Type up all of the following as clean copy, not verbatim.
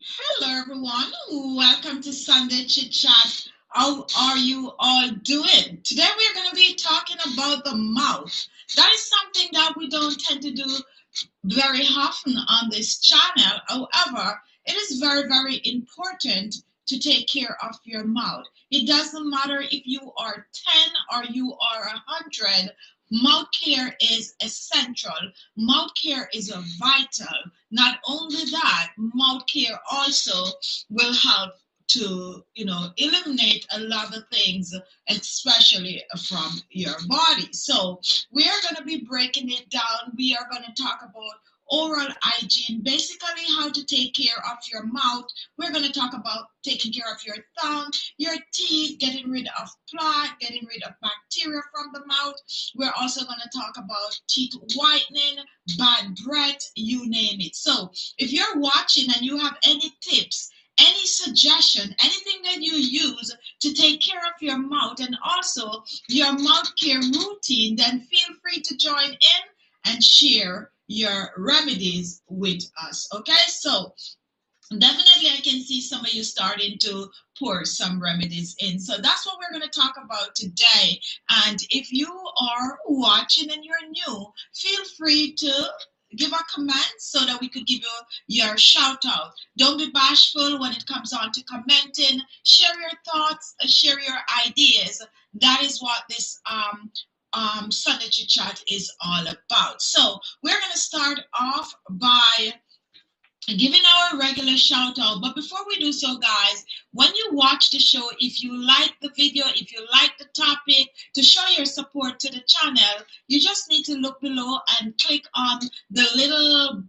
Hello, everyone. Welcome to Sunday Chit Chat. How are you all doing? Today, we're going to be talking about the mouth. That is something that we don't tend to do very often on this channel. However, it is very, very important to take care of your mouth. It doesn't matter if you are 10 or you are 100. Mouth care is essential. Mouth care is a vital. Not only that, mouth care also will help to eliminate a lot of things, especially from your body. So we are going to be breaking it down. We are going to talk about oral hygiene, basically how to take care of your mouth. We're going to talk about taking care of your tongue, your teeth, getting rid of plaque, getting rid of bacteria from the mouth. We're also going to talk about teeth whitening, bad breath, you name it. So if you're watching and you have any tips, any suggestion, anything that you use to take care of your mouth and also your mouth care routine, then feel free to join in and share your remedies with us. Okay, so definitely I can see some of you starting to pour some remedies in. So that's what we're going to talk about today. And if you are watching and you're new, feel free to give a comment so that we could give you your shout out. Don't be bashful when it comes on to commenting. Share your thoughts, share your ideas. That is what this Sunday Chit Chat is all about. So we're going to start off by giving our regular shout out. But before we do so, guys, when you watch the show, if you like the video, if you like the topic, to show your support to the channel, you just need to look below and click on the little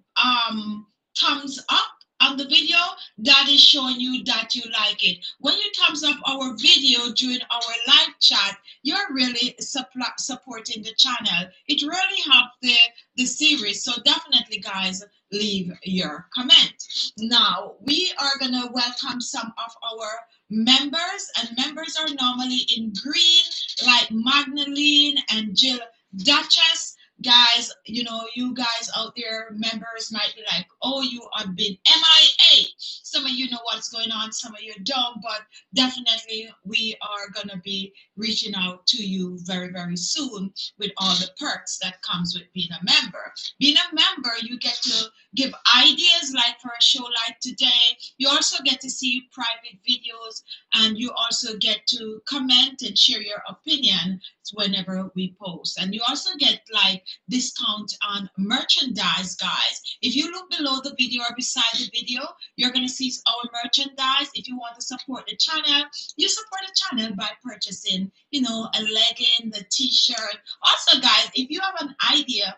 thumbs up on the video that is showing you that you like it. When you thumbs up our video during our live chat, you're really supporting the channel. It really helps the series. So definitely, guys, leave your comment. Now, we are going to welcome some of our members, and members are normally in green, like Magdalene and Jill Duchess. Guys, you guys out there, members might be like, oh, you have been MIA. Some of you know what's going on, some of you don't, but definitely we are going to be reaching out to you very, very soon with all the perks that comes with being a member. Being a member, you get to give ideas like for a show like today. You also get to see private videos, and you also get to comment and share your opinion whenever we post. And you also get like discount on merchandise, guys. If you look below the video or beside the video, you're going to see our merchandise. If you want to support the channel, you support the channel by purchasing, a legging, the t-shirt. Also, guys, if you have an idea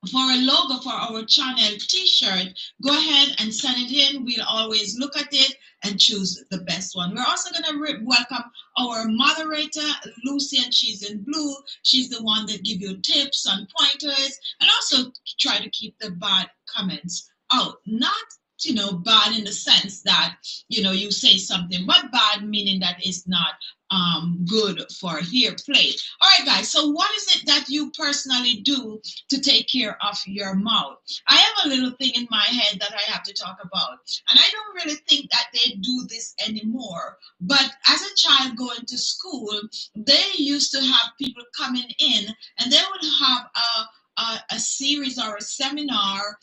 for a logo for our channel t-shirt, go ahead and send it in. We'll always look at it and choose the best one. We're also going to welcome our moderator, Lucy, and she's in blue. She's the one that give you tips and pointers, and also try to keep the bad comments out. Not bad in the sense that you say something, but bad meaning that it's not good for hair play. All right, guys, so what is it that you personally do to take care of your mouth? I have a little thing in my head that I have to talk about, and I don't really think that they do this anymore, but as a child going to school, they used to have people coming in, and they would have a series or a seminar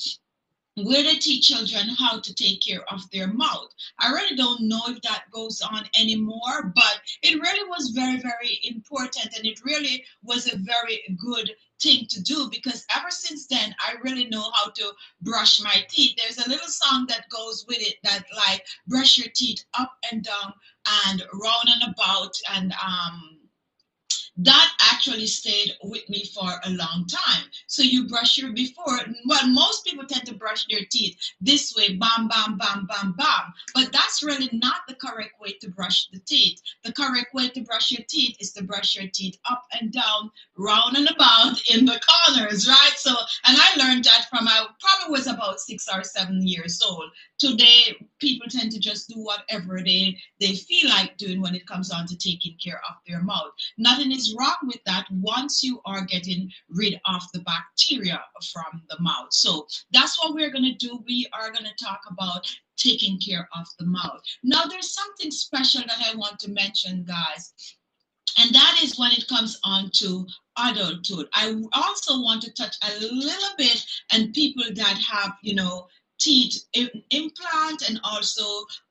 where they teach children how to take care of their mouth. I really don't know if that goes on anymore, but it really was very, very important, and it really was a very good thing to do, because ever since then I really know how to brush my teeth. There's a little song that goes with it that like brush your teeth up and down and round and about, and that actually stayed with me for a long time. So you brush your before, well, most people tend to brush their teeth this way, bam, bam, bam, bam, bam. But that's really not the correct way to brush the teeth. The correct way to brush your teeth is to brush your teeth up and down, round and about in the corners, right? So, and I learned that from was about 6 or 7 years old. Today, people tend to just do whatever they feel like doing when it comes on to taking care of their mouth. Nothing is wrong with that once you are getting rid of the bacteria from the mouth. So that's what we're going to do. We are going to talk about taking care of the mouth. Now, there's something special that I want to mention, guys, and that is when it comes on to adulthood. I also want to touch a little bit and people that have, teeth implant, and also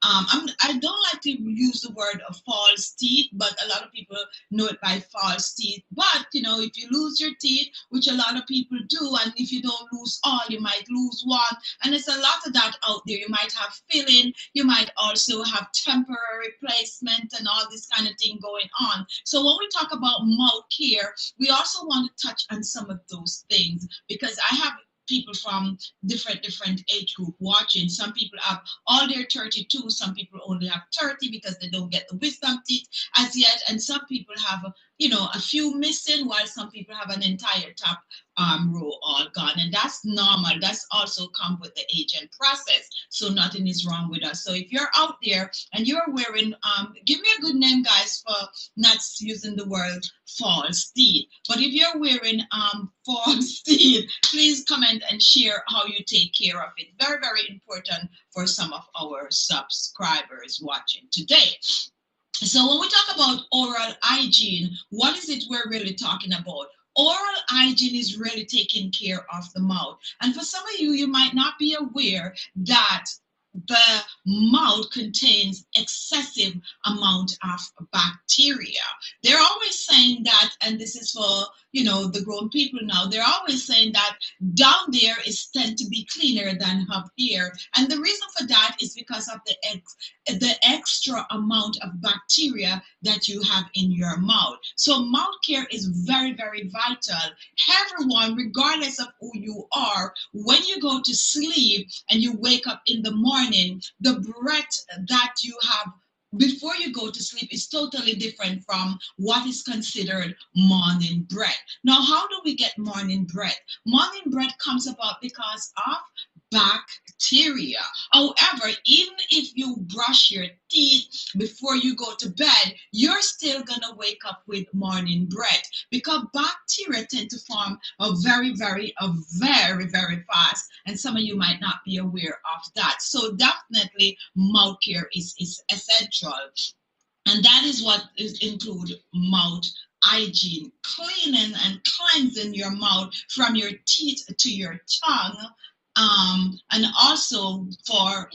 I don't like to use the word of false teeth, but a lot of people know it by false teeth. But if you lose your teeth, which a lot of people do, and if you don't lose all, you might lose one, and there's a lot of that out there. You might have filling, you might also have temporary placement, and all this kind of thing going on. So when we talk about mouth care, we also want to touch on some of those things, because I have people from different age group watching. Some people have all their 32, some people only have 30 because they don't get the wisdom teeth as yet, and some people have a few missing, while some people have an entire top row all gone, and that's normal. That's also come with the aging process, so nothing is wrong with us. So if you're out there and you're wearing give me a good name, guys, for not using the word false teeth. But if you're wearing false teeth, please comment and share how you take care of it. Very, very important for some of our subscribers watching today. So when we talk about oral hygiene, what is it we're really talking about? Oral hygiene is really taking care of the mouth. And for some of you, you might not be aware that the mouth contains excessive amount of bacteria. They're always saying that, and this is for the grown people now, they're always saying that down there is tend to be cleaner than up here, and the reason for that is because of the extra amount of bacteria that you have in your mouth. So mouth care is very, very vital. Everyone, regardless of who you are, when you go to sleep and you wake up in the morning, the breath that you have before you go to sleep is totally different from what is considered morning breath. Now, how do we get morning breath? Morning breath comes about because of bacteria. However, even if you brush your teeth before you go to bed, you're still gonna wake up with morning breath, because bacteria tend to form very, very fast, and some of you might not be aware of that. So definitely mouth care is essential, and that is what is include mouth hygiene, cleaning and cleansing your mouth from your teeth to your tongue, and also for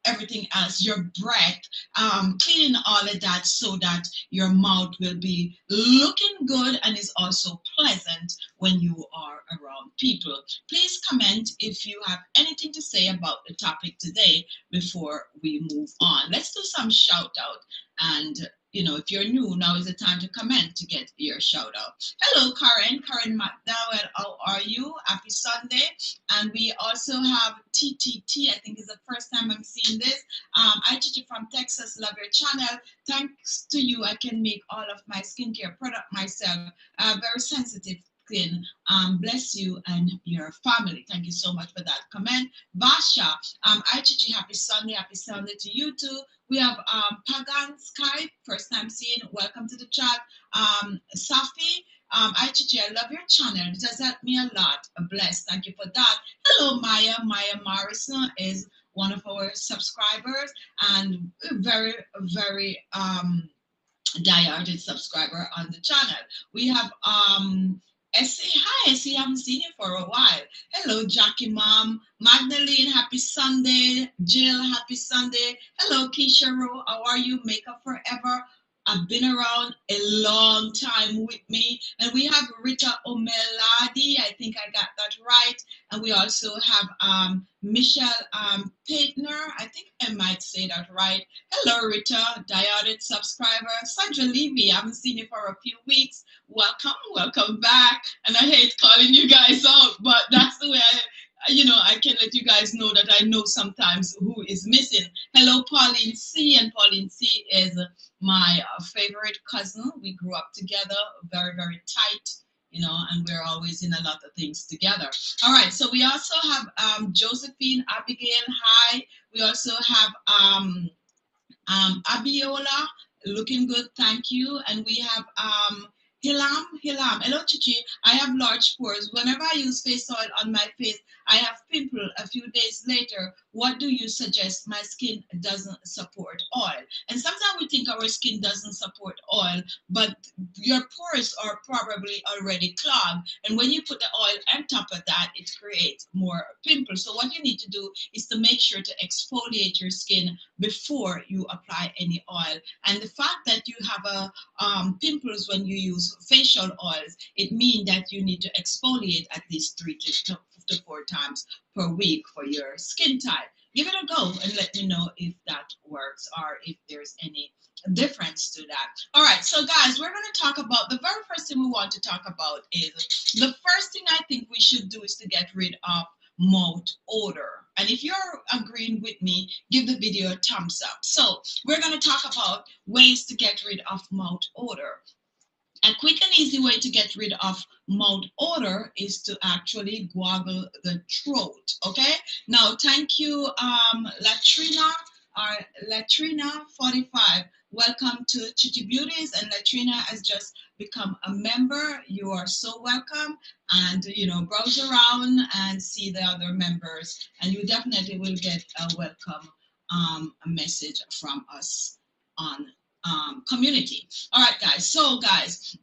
everything else, your breath, cleaning all of that so that your mouth will be looking good and is also pleasant when you are around people. Please comment if you have anything to say about the topic today before we move on. Let's do some shout out, and if you're new, now is the time to comment to get your shout out. Hello, Karen McDowell, how are you? Happy Sunday. And we also have TTT, I think is the first time I'm seeing this. IGG from Texas, love your channel. Thanks to you, I can make all of my skincare product myself. Very sensitive skin. Bless you and your family. Thank you so much for that comment. Vasha, IGG, happy Sunday to you too. We have Pagan Skype, first time seeing, welcome to the chat. Safi, IGG, I love your channel. It has helped me a lot. Blessed. Thank you for that. Hello, Maya. Maya Morrison is one of our subscribers and very, very diehard subscriber on the channel. We have Essie. Hi, Essie. I haven't seen you for a while. Hello, Jackie Mom. Magdalene, happy Sunday. Jill, happy Sunday. Hello, Keisha Rowe. How are you? Makeup Forever. I've been around a long time with me. And we have Rita Omeladi. I think I got that right. And we also have Michelle Paitner. I think I might say that right. Hello, Rita, diode subscriber. Sandra Levy, I haven't seen you for a few weeks. Welcome back. And I hate calling you guys out, but that's the way I can let you guys know that I know sometimes who is missing. Hello, Pauline C. And Pauline C is my favorite cousin. We grew up together, very, very tight and we're always in a lot of things together. All right, so we also have Josephine, Abigail, hi. We also have Abiola, looking good, thank you. And we have Hilam, hello Chichi. I have large pores. Whenever I use face oil on my face, I have pimple a few days later. What do you suggest? My skin doesn't support oil. And sometimes we think our skin doesn't support oil, but your pores are probably already clogged. And when you put the oil on top of that, it creates more pimples. So what you need to do is to make sure to exfoliate your skin before you apply any oil. And the fact that you have pimples when you use facial oils, it means that you need to exfoliate at least 3 to 4 times per week for your skin type. Give it a go and let me know if that works or if there's any difference to that. All right, so guys, we're going to talk about the very first thing we want to talk about is the first thing I think we should do is to get rid of mouth odor. And if you're agreeing with me, give the video a thumbs up. So we're going to talk about ways to get rid of mouth odor. A quick and easy way to get rid of mouth odor is to actually gargle the throat. Okay. Now, thank you, Latrina45. Welcome to Khichibeauty, and Latrina has just become a member. You are so welcome, and browse around and see the other members, and you definitely will get a welcome a message from us on community. All right, guys. So, guys,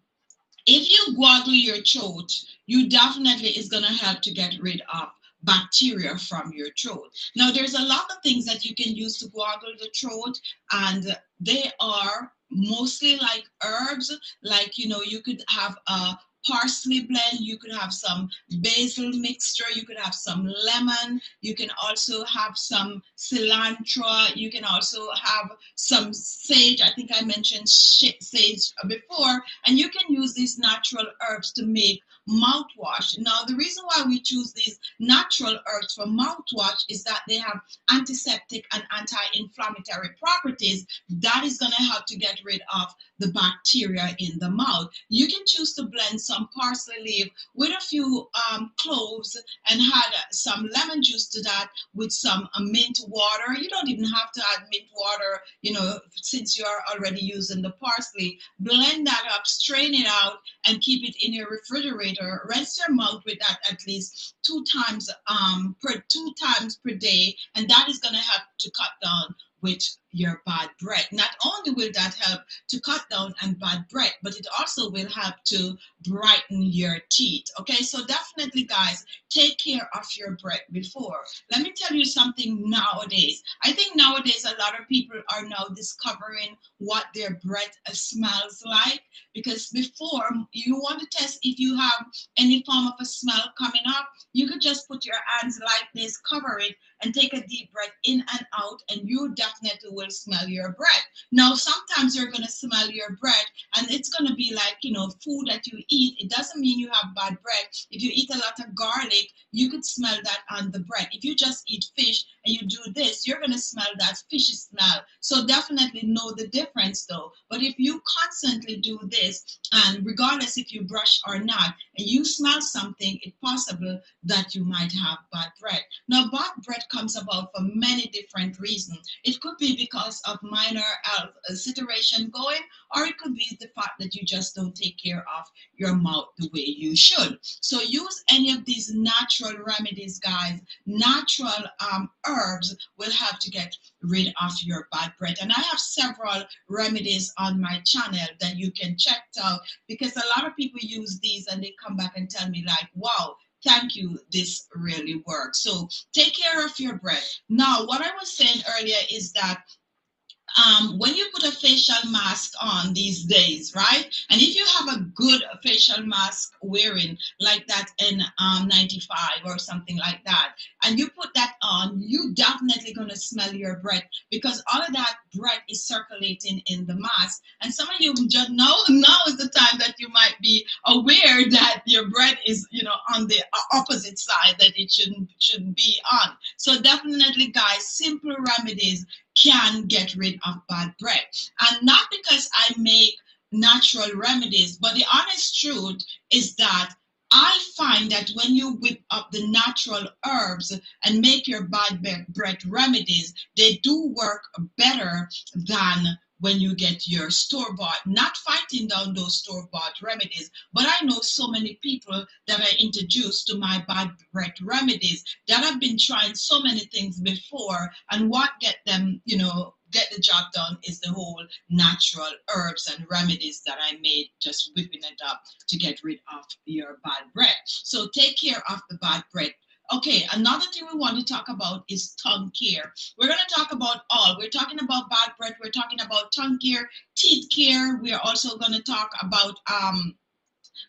if you gargle your throat, you definitely is going to help to get rid of bacteria from your throat. Now, there's a lot of things that you can use to gargle the throat, and they are mostly like herbs. Like, you could have a parsley blend, you could have some basil mixture, you could have some lemon, you can also have some cilantro, you can also have some sage. I think I mentioned sage before, and you can use these natural herbs to make mouthwash. Now, the reason why we choose these natural herbs for mouthwash is that they have antiseptic and anti-inflammatory properties that is going to help to get rid of the bacteria in the mouth. You can choose to blend some parsley leaf with a few cloves and add some lemon juice to that with some mint water. You don't even have to add mint water, since you are already using the parsley. Blend that up, strain it out, and keep it in your refrigerator. Rinse your mouth with that at least 2 times per day, and that is going to help to cut down with your bad breath. Not only will that help to cut down on bad breath, but it also will help to brighten your teeth. Okay, so definitely, guys, take care of your breath before. Let me tell you something nowadays. I think nowadays a lot of people are now discovering what their breath smells like, because before, you want to test if you have any form of a smell coming up, you could just put your hands like this, cover it, and take a deep breath in and out, and you definitely will smell your breath. Now, sometimes you're going to smell your breath, and it's going to be like, food that you eat. It doesn't mean you have bad breath. If you eat a lot of garlic, you could smell that on the breath. If you just eat fish and you do this, you're going to smell that fishy smell. So definitely know the difference, though. But if you constantly do this, and regardless if you brush or not, and you smell something, it's possible that you might have bad breath. Now, bad breath comes about for many different reasons. It could be because of minor health situation going, or it could be the fact that you just don't take care of your mouth the way you should. So use any of these natural remedies, guys. Natural herbs will help to get rid of your bad breath. And I have several remedies on my channel that you can check out, because a lot of people use these and they come back and tell me like, wow, thank you, this really works. So take care of your breath. Now, what I was saying earlier is that when you put a facial mask on these days, right? And if you have a good facial mask wearing like that N95 or something like that, and you put that on, you definitely going to smell your breath, because all of that breath is circulating in the mask. And some of you just now is the time that you might be aware that your breath is, on the opposite side that it shouldn't be on. So definitely, guys, simple remedies can get rid of bad breath. And not because I make natural remedies. But the honest truth is that I find that when you whip up the natural herbs and make your bad breath remedies, they do work better than when you get your store-bought. Not fighting down those store-bought remedies, but I know so many people that I introduced to my bad breath remedies that have been trying so many things before, and what get them, get the job done is the whole natural herbs and remedies that I made, just whipping it up to get rid of your bad breath. So take care of the bad breath. Okay, another thing we want to talk about is tongue care. We're going to talk about all. We're talking about bad breath. We're talking about tongue care, teeth care. We are also going to talk about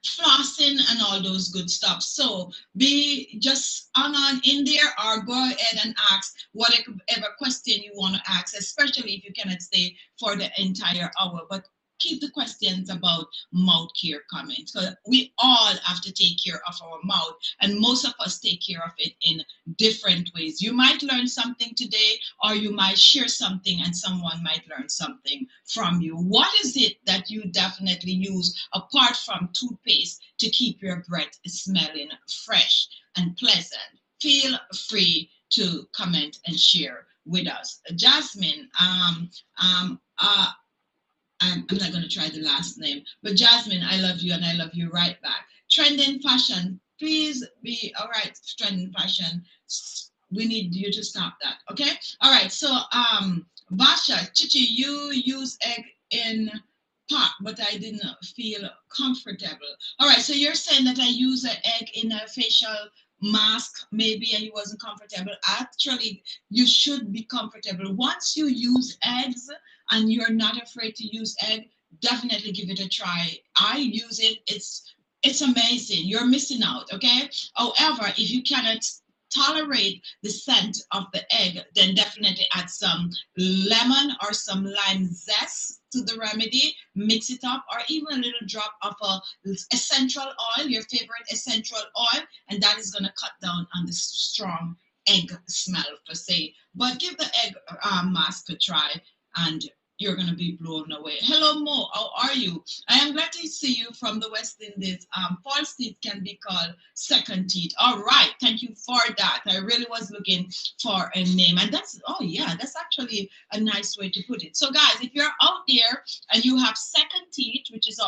flossing and all those good stuff. So be just hang on in there or go ahead and ask whatever question you want to ask, especially if you cannot stay for the entire hour. But keep the questions about mouth care coming. So we all have to take care of our mouth, and most of us take care of it in different ways. You might learn something today, or you might share something and someone might learn something from you. What is it that you definitely use apart from toothpaste to keep your breath smelling fresh and pleasant? Feel free to comment and share with us. Jasmine, I'm not going to try the last name, but Jasmine, I love you and I love you right back. Trending fashion, please be all right. Trending fashion, we need you to stop that, okay? All right. So, Basha, Khichi, you use egg in pot, but I didn't feel comfortable. All right. So you're saying that I use an egg in a facial mask, maybe, and you wasn't comfortable. Actually, you should be comfortable. Once you use eggs and you're not afraid to use egg, definitely give it a try. I use it. It's amazing. You're missing out, okay? However, if you cannot tolerate the scent of the egg, then definitely add some lemon or some lime zest to the remedy, mix it up, or even a little drop of essential oil, your favorite essential oil, and that is going to cut down on the strong egg smell per se. But give the egg mask a try, and you're going to be blown away. Hello, Mo. How are you? I am glad to see you from the West Indies. False teeth can be called second teeth. All right. Thank you for that. I really was looking for a name. And that's actually a nice way to put it. So, guys, if you're out there and you have second teeth, which is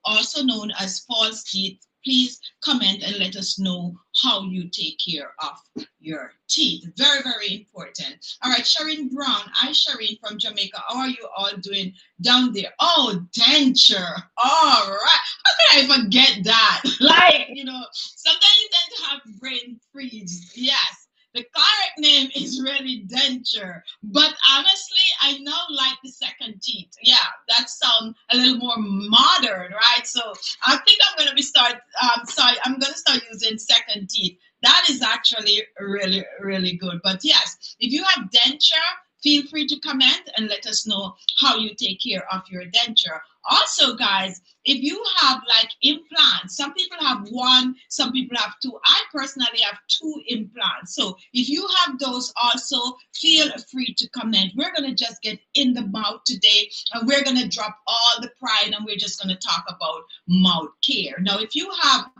also known as false teeth, please comment and let us know how you take care of your teeth. Very, very important. All right, Shireen Brown. Hi, Shireen from Jamaica. How are you all doing down there? Oh, denture. All right. How can I forget that? Like, sometimes you tend to have brain freeze. Yes. The correct name is really denture, but honestly, I now like the second teeth. Yeah, that sounds a little more modern, right? So I think I'm going to I'm going to start using second teeth. That is actually really, really good. But yes, if you have denture, feel free to comment and let us know how you take care of your denture. Also, guys, if you have like implants, some people have one, some people have two. I personally have 2 implants. So if you have those also, feel free to comment. We're going to just get in the mouth today, and we're going to drop all the pride, and we're just going to talk about mouth care. Now, if you have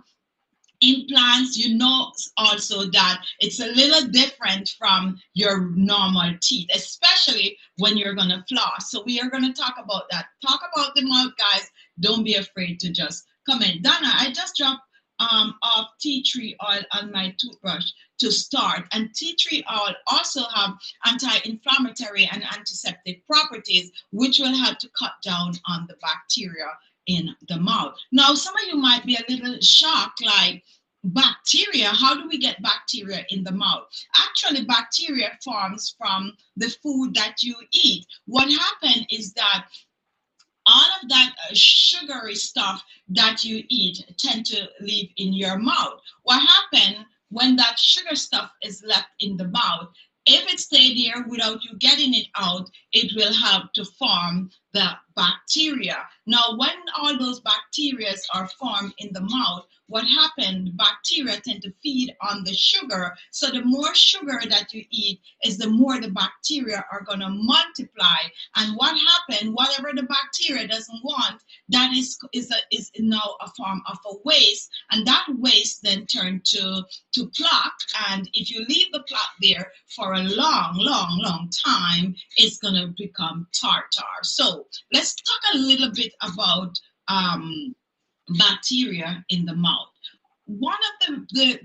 implants, you know also that it's a little different from your normal teeth, especially when you're going to floss. So we are going to talk about that. Talk about the mouth, guys. Don't be afraid to just comment. Donna, I just dropped off tea tree oil on my toothbrush to start. And tea tree oil also have anti-inflammatory and antiseptic properties, which will help to cut down on the bacteria in the mouth. Now, some of you might be a little shocked, like, bacteria, how do we get bacteria in the mouth? Actually, bacteria forms from the food that you eat. What happened is that all of that sugary stuff that you eat tend to live in your mouth. What happened when that sugar stuff is left in the mouth? If it stayed there without you getting it out, it will help to form the bacteria. Now, when all those bacteria are formed in the mouth, what happened? Bacteria tend to feed on the sugar. So the more sugar that you eat is the more the bacteria are going to multiply. And what happened? Whatever the bacteria doesn't want, that is now a form of a waste, and that waste then turned to plaque. And if you leave the plaque there for a long time, it's going to become tartar. So let's talk a little bit about bacteria in the mouth. One of the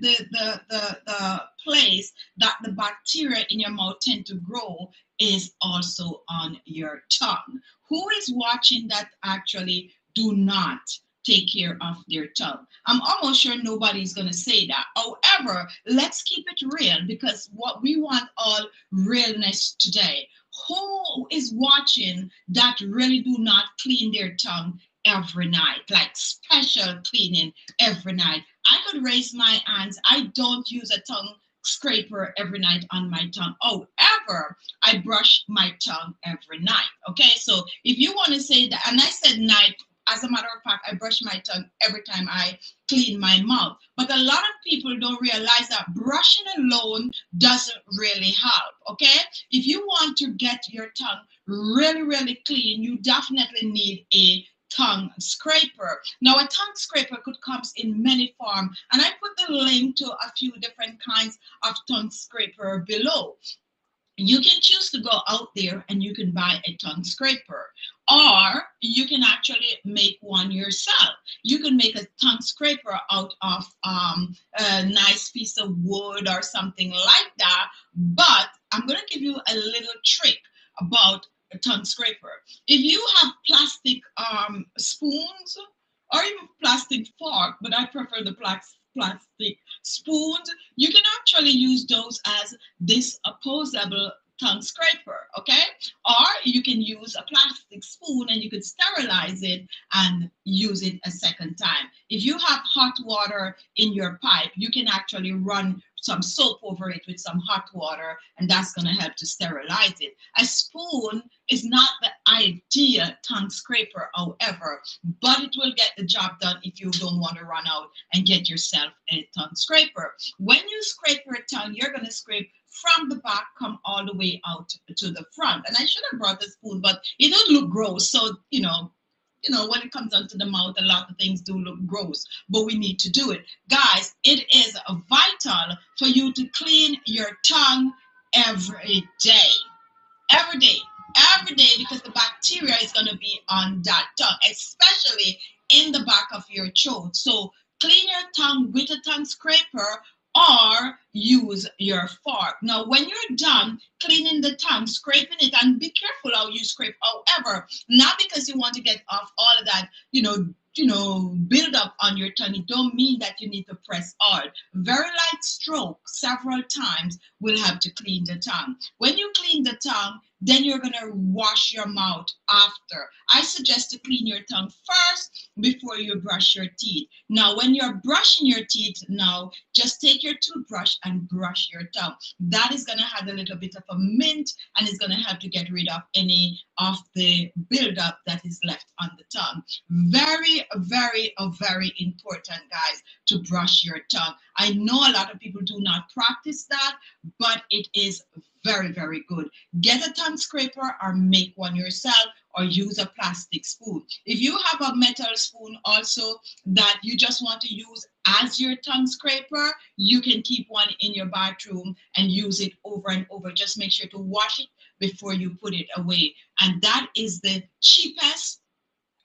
place that the bacteria in your mouth tend to grow is also on your tongue. Who is watching that actually do not take care of their tongue? I'm almost sure nobody's going to say that. However, let's keep it real, because what we want all realness today. Who is watching that really do not clean their tongue every night, like special cleaning every night? I could raise my hands. I don't use a tongue scraper every night on my tongue. However, I brush my tongue every night. Okay, so if you want to say that, and I said night, as a matter of fact, I brush my tongue every time I clean my mouth. But a lot of people don't realize that brushing alone doesn't really help. Okay, if you want to get your tongue really clean, you definitely need a tongue scraper. Now, a tongue scraper could come in many forms, and I put the link to a few different kinds of tongue scraper below. You can choose to go out there and you can buy a tongue scraper, or you can actually make one yourself. You can make a tongue scraper out of a nice piece of wood or something like that. But I'm going to give you a little trick about a tongue scraper. If you have plastic spoons or even plastic fork, but I prefer the plastic spoons, you can actually use those as this opposable tongue scraper, okay? Or you can use a plastic spoon and you could sterilize it and use it a second time. If you have hot water in your pipe, you can actually run some soap over it with some hot water, and that's going to help to sterilize it. A spoon is not the ideal tongue scraper, however, but it will get the job done if you don't want to run out and get yourself a tongue scraper. When you scrape your tongue, you're going to scrape from the back, come all the way out to the front. And I should have brought the spoon, but it does look gross. So, when it comes onto the mouth, a lot of things do look gross, but we need to do it. Guys, it is vital for you to clean your tongue every day. Every day. Every day, because the bacteria is going to be on that tongue, especially in the back of your throat. So clean your tongue with a tongue scraper or use your fork. Now, when you're done cleaning the tongue, scraping it, and be careful how you scrape. However, not because you want to get off all of that, build up on your tongue. It don't mean that you need to press hard. Very light stroke several times will help to clean the tongue. When you clean the tongue, then you're going to wash your mouth after. I suggest to clean your tongue first before you brush your teeth. Now, when you're brushing your teeth now, just take your toothbrush and brush your tongue. That is going to have a little bit of a mint, and it's going to help to get rid of any of the buildup that is left on the tongue. Very important, guys, to brush your tongue. I know a lot of people do not practice that, but it is very good. Get a tongue scraper or make one yourself, or use a plastic spoon. If you have a metal spoon also that you just want to use as your tongue scraper, you can keep one in your bathroom and use it over and over. Just make sure to wash it before you put it away. And that is the cheapest.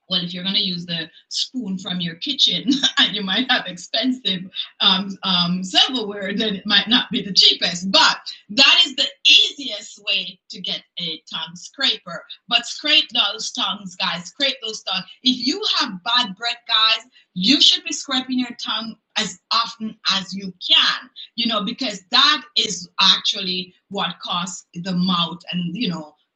Well, if you're going to use the spoon from your kitchen and you might have expensive silverware, then it might not be the cheapest. But that is the easiest way to get a tongue scraper. But scrape those tongues, guys. Scrape those tongues. If you have bad breath, guys, you should be scraping your tongue as often as you can, because that is actually what causes the mouth and,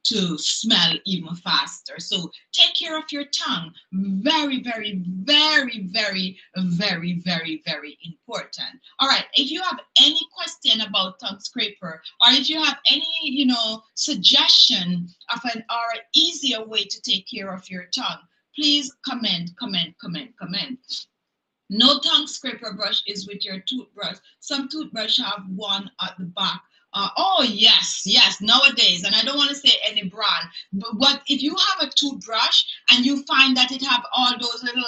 to smell even faster. So take care of your tongue. Very, very, very, very, very, very, very important. All right. If you have any question about tongue scraper, or if you have any, suggestion of an or easier way to take care of your tongue, please comment, comment, comment, comment. No tongue scraper brush is with your toothbrush. Some toothbrush have one at the back. Oh yes, yes. Nowadays, and I don't want to say any brand, but if you have a toothbrush and you find that it have all those little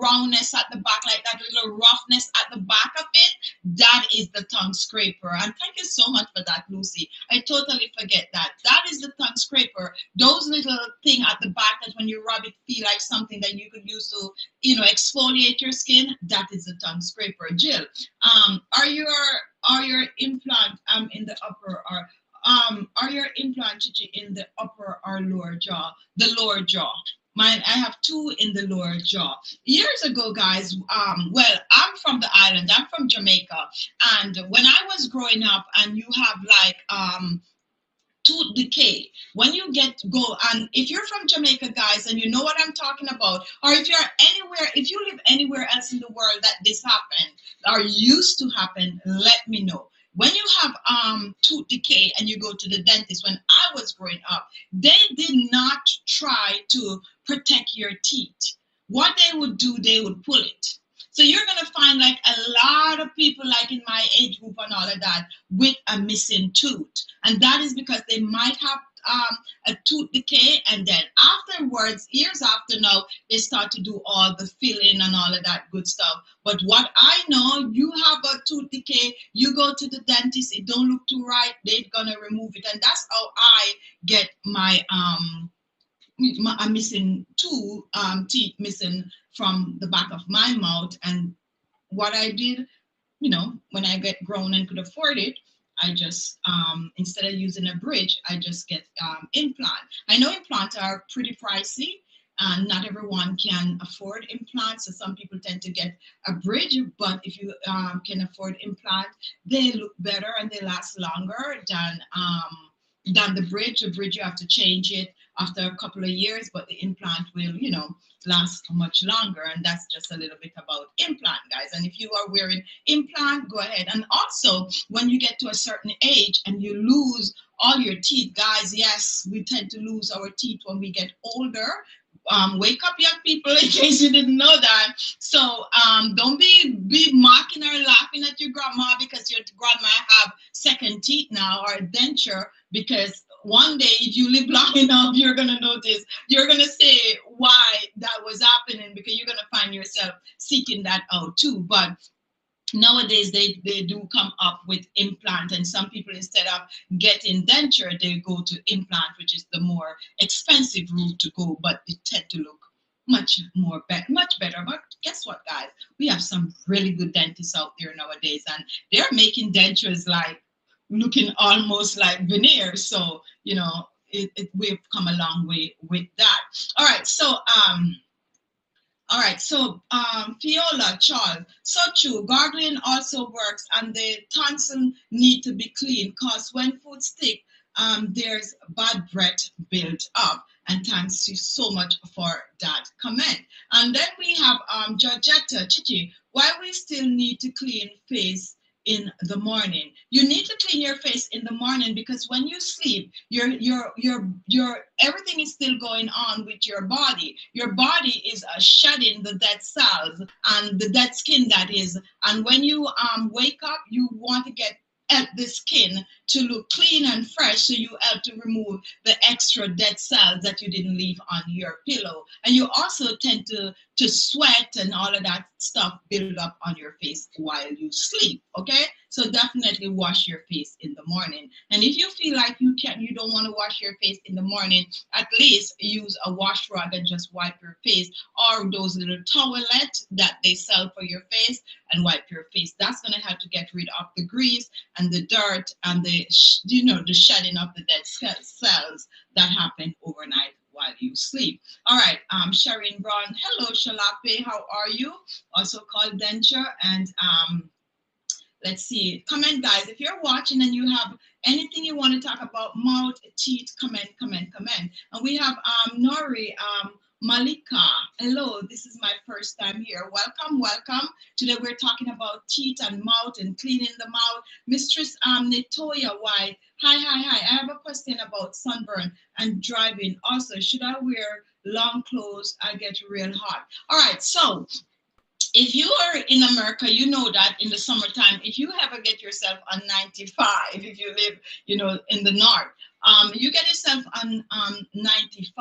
roundness at the back, like that little roughness at the back of it, that is the tongue scraper. And thank you so much for that, Lucy. I totally forget that. That is the tongue scraper. Those little thing at the back that when you rub it feel like something that you could use to exfoliate your skin, that is the tongue scraper. Jill, are your implant in the upper or are your implant, Chichi, in the upper or lower jaw? The lower jaw. Mine, I have two in the lower jaw. Years ago, guys, well, I'm from the island. I'm from Jamaica. And when I was growing up and you have like tooth decay, when you go, and if you're from Jamaica, guys, and you know what I'm talking about, or if you live anywhere else in the world that this happened or used to happen, let me know. When you have tooth decay and you go to the dentist, when I was growing up, they did not try to protect your teeth. What they would do, they would pull it. So you're going to find like a lot of people like in my age group and all of that with a missing tooth. And that is because they might have a tooth decay, and then afterwards, years after now, they start to do all the filling and all of that good stuff. But what I know, you have a tooth decay, you go to the dentist, it don't look too right, they're gonna remove it. And that's how I get my I'm missing two teeth missing from the back of my mouth. And what I did, when I get grown and could afford it, I just instead of using a bridge, I just get implant. I know implants are pretty pricey, and not everyone can afford implants. So some people tend to get a bridge, but if you can afford implant, they look better and they last longer than the bridge. The bridge, you have to change it after a couple of years, but the implant will, last much longer. And that's just a little bit about implant, guys. And if you are wearing implant, go ahead. And also, when you get to a certain age and you lose all your teeth, guys, yes, we tend to lose our teeth when we get older. Wake up, young people, in case you didn't know that. So don't be mocking or laughing at your grandma because your grandma have second teeth now or a denture, because one day, if you live long enough, you're going to notice, you're going to say why that was happening, because you're going to find yourself seeking that out too. But nowadays, they do come up with implant, and some people, instead of getting denture, they go to implant, which is the more expensive route to go, but it tend to look much better. But guess what, guys? We have some really good dentists out there nowadays, and they're making dentures like looking almost like veneers. So we've come a long way with that. All right, so Fiola, Charles, so true. Gargling also works, and the tonsil need to be clean, because when food stick, there's bad breath built up. And thanks you so much for that comment. And then we have Georgetta, Chichi, why we still need to clean face in the morning. You need to clean your face in the morning, because when you sleep, your everything is still going on with your body. Your body is shedding the dead cells and the dead skin, that is. And when you wake up, you want to get at the skin to look clean and fresh, so you have to remove the extra dead cells that you didn't leave on your pillow. And you also tend to sweat, and all of that stuff build up on your face while you sleep. Okay, so definitely wash your face in the morning. And if you feel like you don't want to wash your face in the morning, at least use a wash rag and just wipe your face, or those little towelettes that they sell for your face, and wipe your face. That's going to help to get rid of the grease and the dirt and the shedding of the dead cells that happen overnight while you sleep. All right, Sharon Brown, hello Shalape, how are you? Also called denture. And Let's see. Comment, guys. If you're watching and you have anything you want to talk about, mouth, teeth, comment, comment, comment. And we have Nori, Malika. Hello, this is my first time here. Welcome, welcome. Today we're talking about teeth and mouth and cleaning the mouth. Mistress Netoya White. Hi, hi, hi. I have a question about sunburn and driving. Also, should I wear long clothes? I get real hot. All right, so if you are in America, you know that in the summertime, if you ever get yourself on 95, if you live, in the north, you get yourself on 95,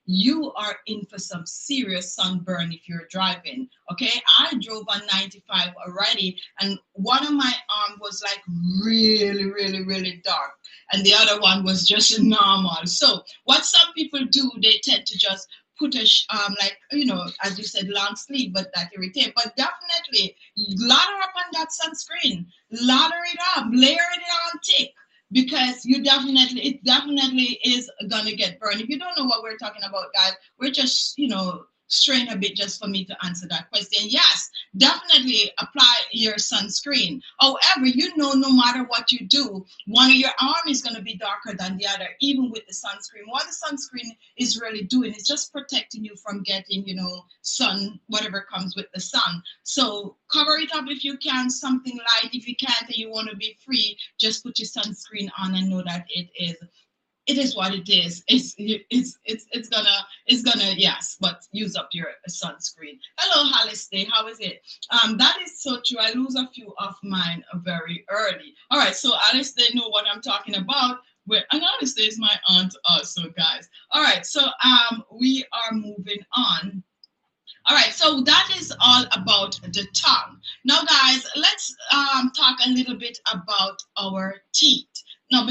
you are in for some serious sunburn if you're driving. Okay, I drove on 95 already, and one of my arm was like really, really, really dark, and the other one was just normal. So what some people do, they tend to just put a like, as you said, long sleeve, but that irritate. But definitely lather up on that sunscreen, lather it up, layer it on thick, because it definitely is gonna get burned. If you don't know what we're talking about, guys, we're just strain a bit just for me to answer that question. Yes, definitely apply your sunscreen. However, no matter what you do, one of your arm is going to be darker than the other, even with the sunscreen. What the sunscreen is really doing is just protecting you from getting, sun, whatever comes with the sun. So cover it up if you can, something light. If you can't and you want to be free, just put your sunscreen on and know that it is what it is. It's gonna yes, but use up your sunscreen. Hello, Alice Day. How is it? That is so true. I lose a few of mine very early. All right, so Alice Day know what I'm talking about. And Alice Day is my aunt also, guys. All right, so we are moving on. All right, so that is all about the tongue. Now, guys, let's talk a little bit about our teeth. Now,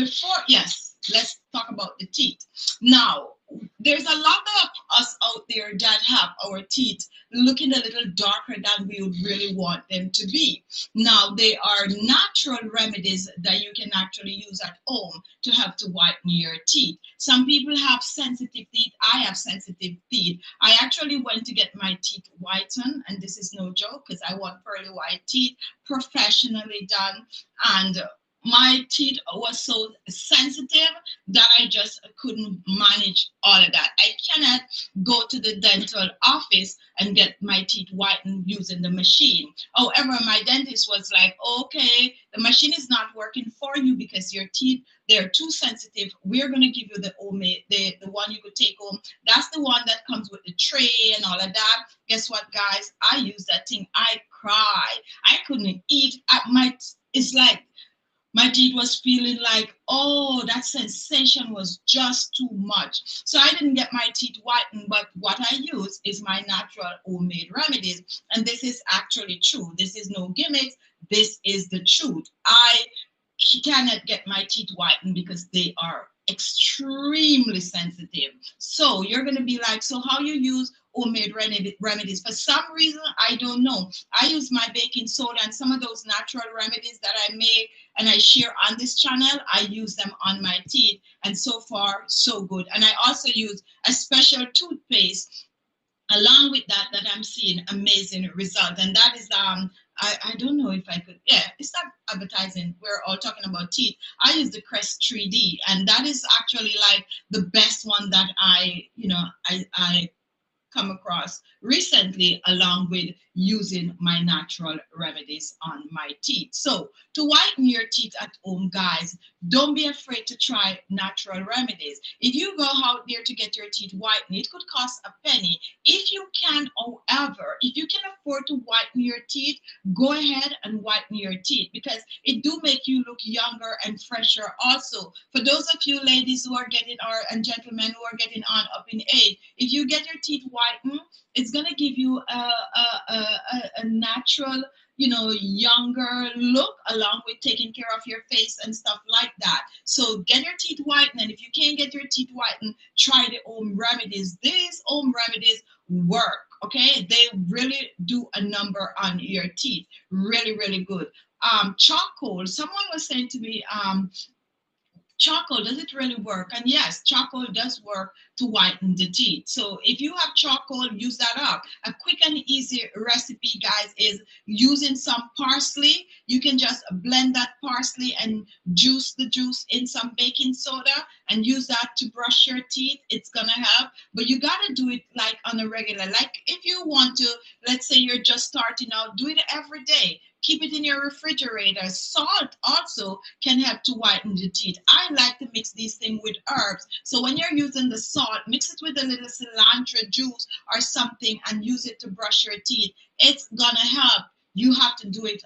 yes, let's talk about the teeth. Now, there's a lot of us out there that have our teeth looking a little darker than we would really want them to be. Now, they are natural remedies that you can actually use at home to help to whiten your teeth. Some people have sensitive teeth. I have sensitive teeth. I actually went to get my teeth whitened, and this is no joke because I want pearly white teeth, professionally done. And my teeth was so sensitive that I just couldn't manage all of that. I cannot go to the dental office and get my teeth whitened using the machine. However, my dentist was like, okay, the machine is not working for you because your teeth, they're too sensitive. We're going to give you the homemade, the one you could take home. That's the one that comes with the tray and all of that. Guess what, guys? I used that thing. I cried. I couldn't eat. It's like, my teeth was feeling like, oh, that sensation was just too much. So I didn't get my teeth whitened, but what I use is my natural homemade remedies. And this is actually true. This is no gimmicks. This is the truth. I cannot get my teeth whitened because they are extremely sensitive. So you're going to be like, so how you use homemade remedies? For some reason, I don't know. I use my baking soda and some of those natural remedies that I make and I share on this channel, I use them on my teeth, and so far so good. And I also use a special toothpaste along with that I'm seeing amazing result. And that is I don't know if I could, yeah, it's not advertising, we're all talking about teeth. I use the Crest 3D, and that is actually like the best one that I come across recently, along with using my natural remedies on my teeth. So to whiten your teeth at home, guys, don't be afraid to try natural remedies. If you go out there to get your teeth whitened, it could cost a penny. If you can, however, if you can afford to whiten your teeth, go ahead and whiten your teeth, because it do make you look younger and fresher. Also, for those of you ladies who are getting, and gentlemen who are getting on up in age, if you get your teeth whitened, it's going to give you a natural, younger look, along with taking care of your face and stuff like that. So get your teeth whitened, and if you can't get your teeth whitened, try the home remedies. These home remedies work, okay? They really do a number on your teeth. Really, really good. Charcoal. Someone was saying to me, charcoal, does it really work? And yes, charcoal does work to whiten the teeth. So if you have charcoal, use that up. A quick and easy recipe, guys, is using some parsley. You can just blend that parsley and juice the juice in some baking soda and use that to brush your teeth. It's gonna help, but you gotta do it like on a regular. Like if you want to, let's say you're just starting out, do it every day. Keep it in your refrigerator. Salt also can help to whiten the teeth. I like to mix these things with herbs. So when you're using the salt, mix it with a little cilantro juice or something and use it to brush your teeth. It's gonna help. You have to do it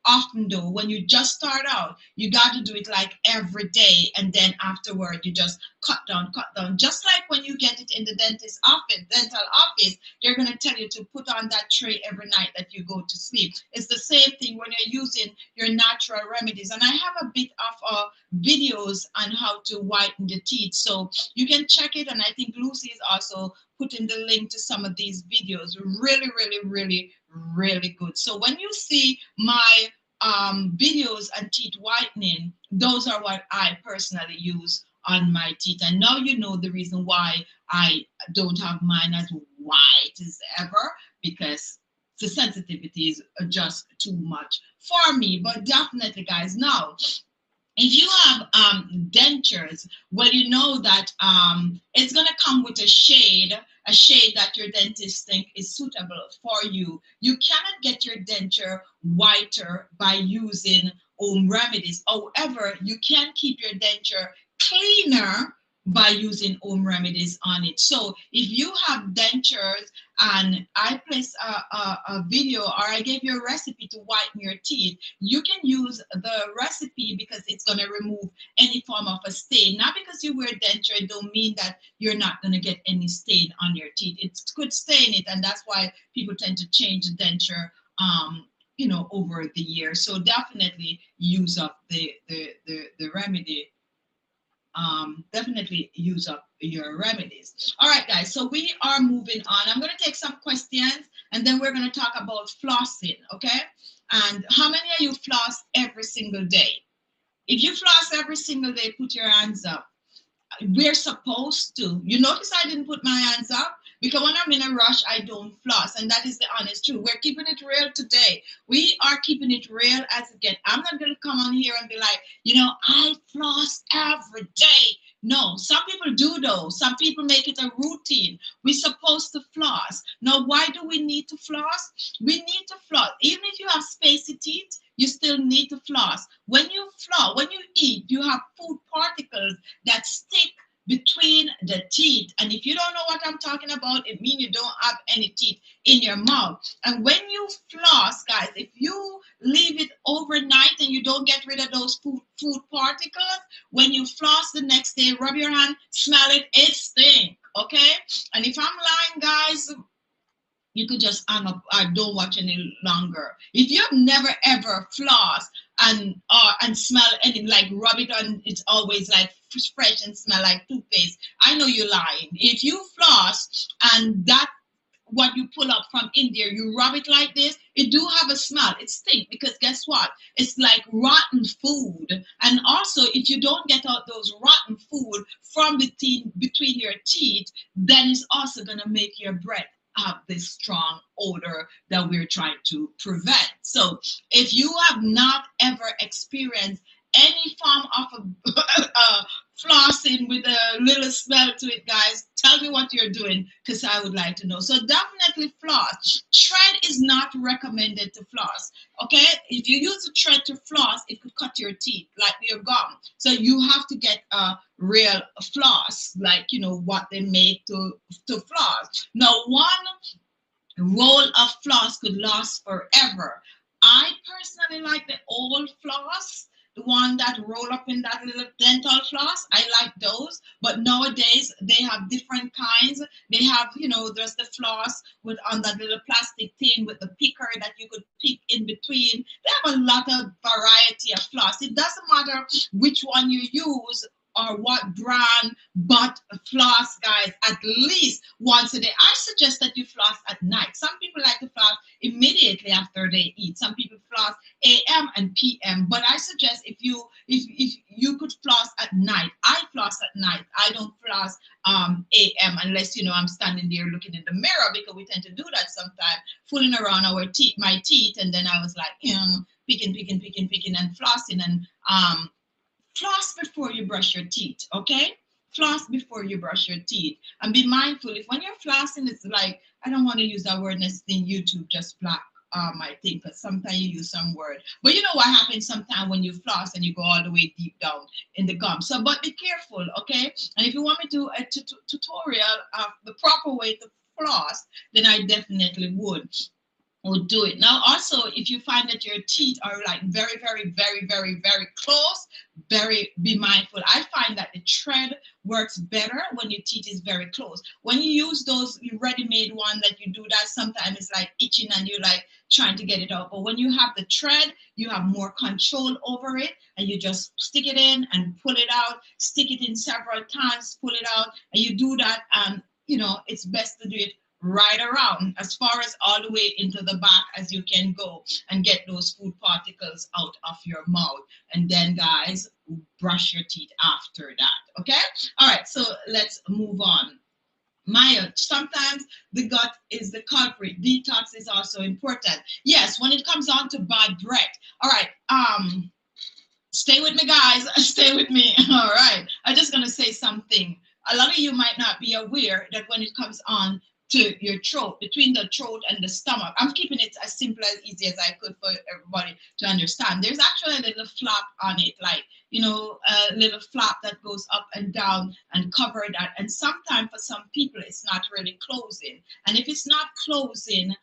often though. When you just start out, you got to do it like every day, and then afterward you just cut down, cut down. Just like when you get it in the dentist office, dental office, they're gonna tell you to put on that tray every night that you go to sleep. It's the same thing when you're using your natural remedies. And I have a bit of videos on how to whiten the teeth, so you can check it. And I think Lucy is also putting the link to some of these videos. Really, really, really, really good. So when you see my videos and teeth whitening, those are what I personally use on my teeth. And now you know the reason why I don't have mine as white as ever, because the sensitivity is just too much for me. But definitely, guys, now if you have dentures, well, you know that it's going to come with a shade that your dentist think is suitable for you. You cannot get your denture whiter by using home remedies. However, you can keep your denture cleaner by using home remedies on it. So if you have dentures and I place a video or I gave you a recipe to whiten your teeth, you can use the recipe because it's going to remove any form of a stain. Not because you wear denture, it don't mean that you're not going to get any stain on your teeth. It could stain it, and that's why people tend to change the denture over the years. So definitely use up the remedy. Definitely use up your remedies. All right, guys, so we are moving on. I'm going to take some questions and then we're going to talk about flossing, okay? And how many of you floss every single day? If you floss every single day, put your hands up. We're supposed to. You notice I didn't put my hands up because when I'm in a rush, I don't floss. And that is the honest truth. We're keeping it real today. We are keeping it real as it gets. I'm not going to come on here and be like, I floss every day. No, some people do though. Some people make it a routine. We're supposed to floss. Now, why do we need to floss? We need to floss. Even if you have spacey teeth, you still need to floss. When you floss, when you eat, you have food particles that stick between the teeth. And if you don't know what I'm talking about, it means you don't have any teeth in your mouth. And when you floss, guys, if you leave it overnight and you don't get rid of those food particles, when you floss the next day, rub your hand, smell it, it stinks. Okay? And if I'm lying, guys, you could just hang up or don't watch any longer. If you've never ever flossed and smell anything, like rub it on, it's always like fresh and smell like toothpaste, I know you're lying. If you floss and that what you pull up from in there, you rub it like this, it do have a smell. It stinks because guess what? It's like rotten food. And also, if you don't get out those rotten food from between your teeth, then it's also gonna make your breath have this strong odor that we're trying to prevent. So if you have not ever experienced any form of a flossing with a little smell to it, guys, tell me what you're doing because I would like to know. So definitely floss. Thread is not recommended to floss. Okay, if you use a thread to floss, it could cut your teeth like your gum. So you have to get a real floss, like what they make to floss. Now, one roll of floss could last forever. I personally like the old floss, the one that roll up in that little dental floss. I like those, but nowadays they have different kinds. They have, there's the floss with on that little plastic thing with the picker that you could pick in between. They have a lot of variety of floss. It doesn't matter which one you use. or what brand, but floss, guys, at least once a day. I suggest that you floss at night. Some people like to floss immediately after they eat. Some people floss AM and PM. But I suggest if you could floss at night. I floss at night. I don't floss AM unless I'm standing there looking in the mirror, because we tend to do that sometimes, fooling around my teeth, and then I was like, picking and flossing, and floss before you brush your teeth, okay? Floss before you brush your teeth. And be mindful, if when you're flossing, it's like, I don't want to use that word next thing YouTube just black I think, because sometimes you use some word. But you know what happens sometimes when you floss and you go all the way deep down in the gum. So, but be careful, okay? And if you want me to do a tutorial of the proper way to floss, then I definitely would do it. Now, also, if you find that your teeth are like very, very, very, very, very close, be mindful. I find that the thread works better when your teeth is very close. When you use those ready-made one that you do that, sometimes it's like itching and you're like trying to get it out. But when you have the thread, you have more control over it, and you just stick it in and pull it out, stick it in several times, pull it out, and you do that. And it's best to do it right around, as far as all the way into the back as you can go, and get those food particles out of your mouth. And then, guys, brush your teeth after that. Okay? All right, so let's move on. Maya, sometimes the gut is the culprit. Detox is also important. Yes, when it comes on to bad breath. All right, stay with me, guys. Stay with me. All right, I'm just going to say something. A lot of you might not be aware that when it comes on to your throat, between the throat and the stomach, I'm keeping it as simple as easy as I could for everybody to understand. There's actually a little flap on it, like, a little flap that goes up and down and cover that. And sometimes for some people, it's not really closing. And if it's not closing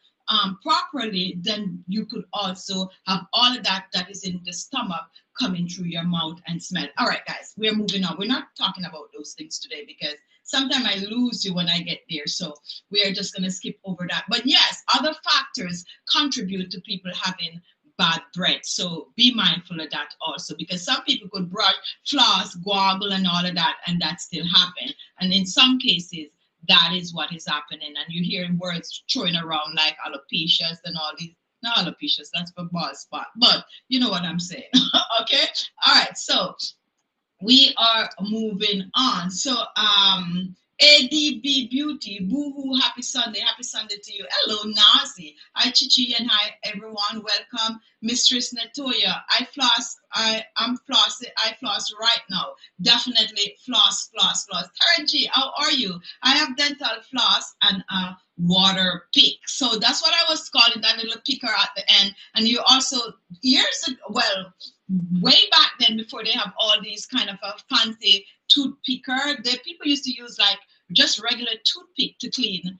properly, then you could also have all of that is in the stomach coming through your mouth and smell. All right, guys, we're moving on. We're not talking about those things today, because sometimes I lose you when I get there. So we are just going to skip over that. But yes, other factors contribute to people having bad breath. So be mindful of that also, because some people could brush, floss, gargle, and all of that, and that still happen. And in some cases, that is what is happening. And you hear words throwing around like alopecias and all these. Not alopecias, that's for bald spot. But you know what I'm saying. Okay? All right. So we are moving on. So ADB Beauty, boo-hoo, happy Sunday to you. Hello, Nazi. Hi, Khichi, and hi, everyone. Welcome, Mistress Natoya. I floss right now. Definitely floss. Karen G, how are you? I have dental floss and water pick. So that's what I was calling, that little picker at the end. And you also, way back then, before they have all these kind of a fancy tooth picker, the people used to use like just regular toothpick to clean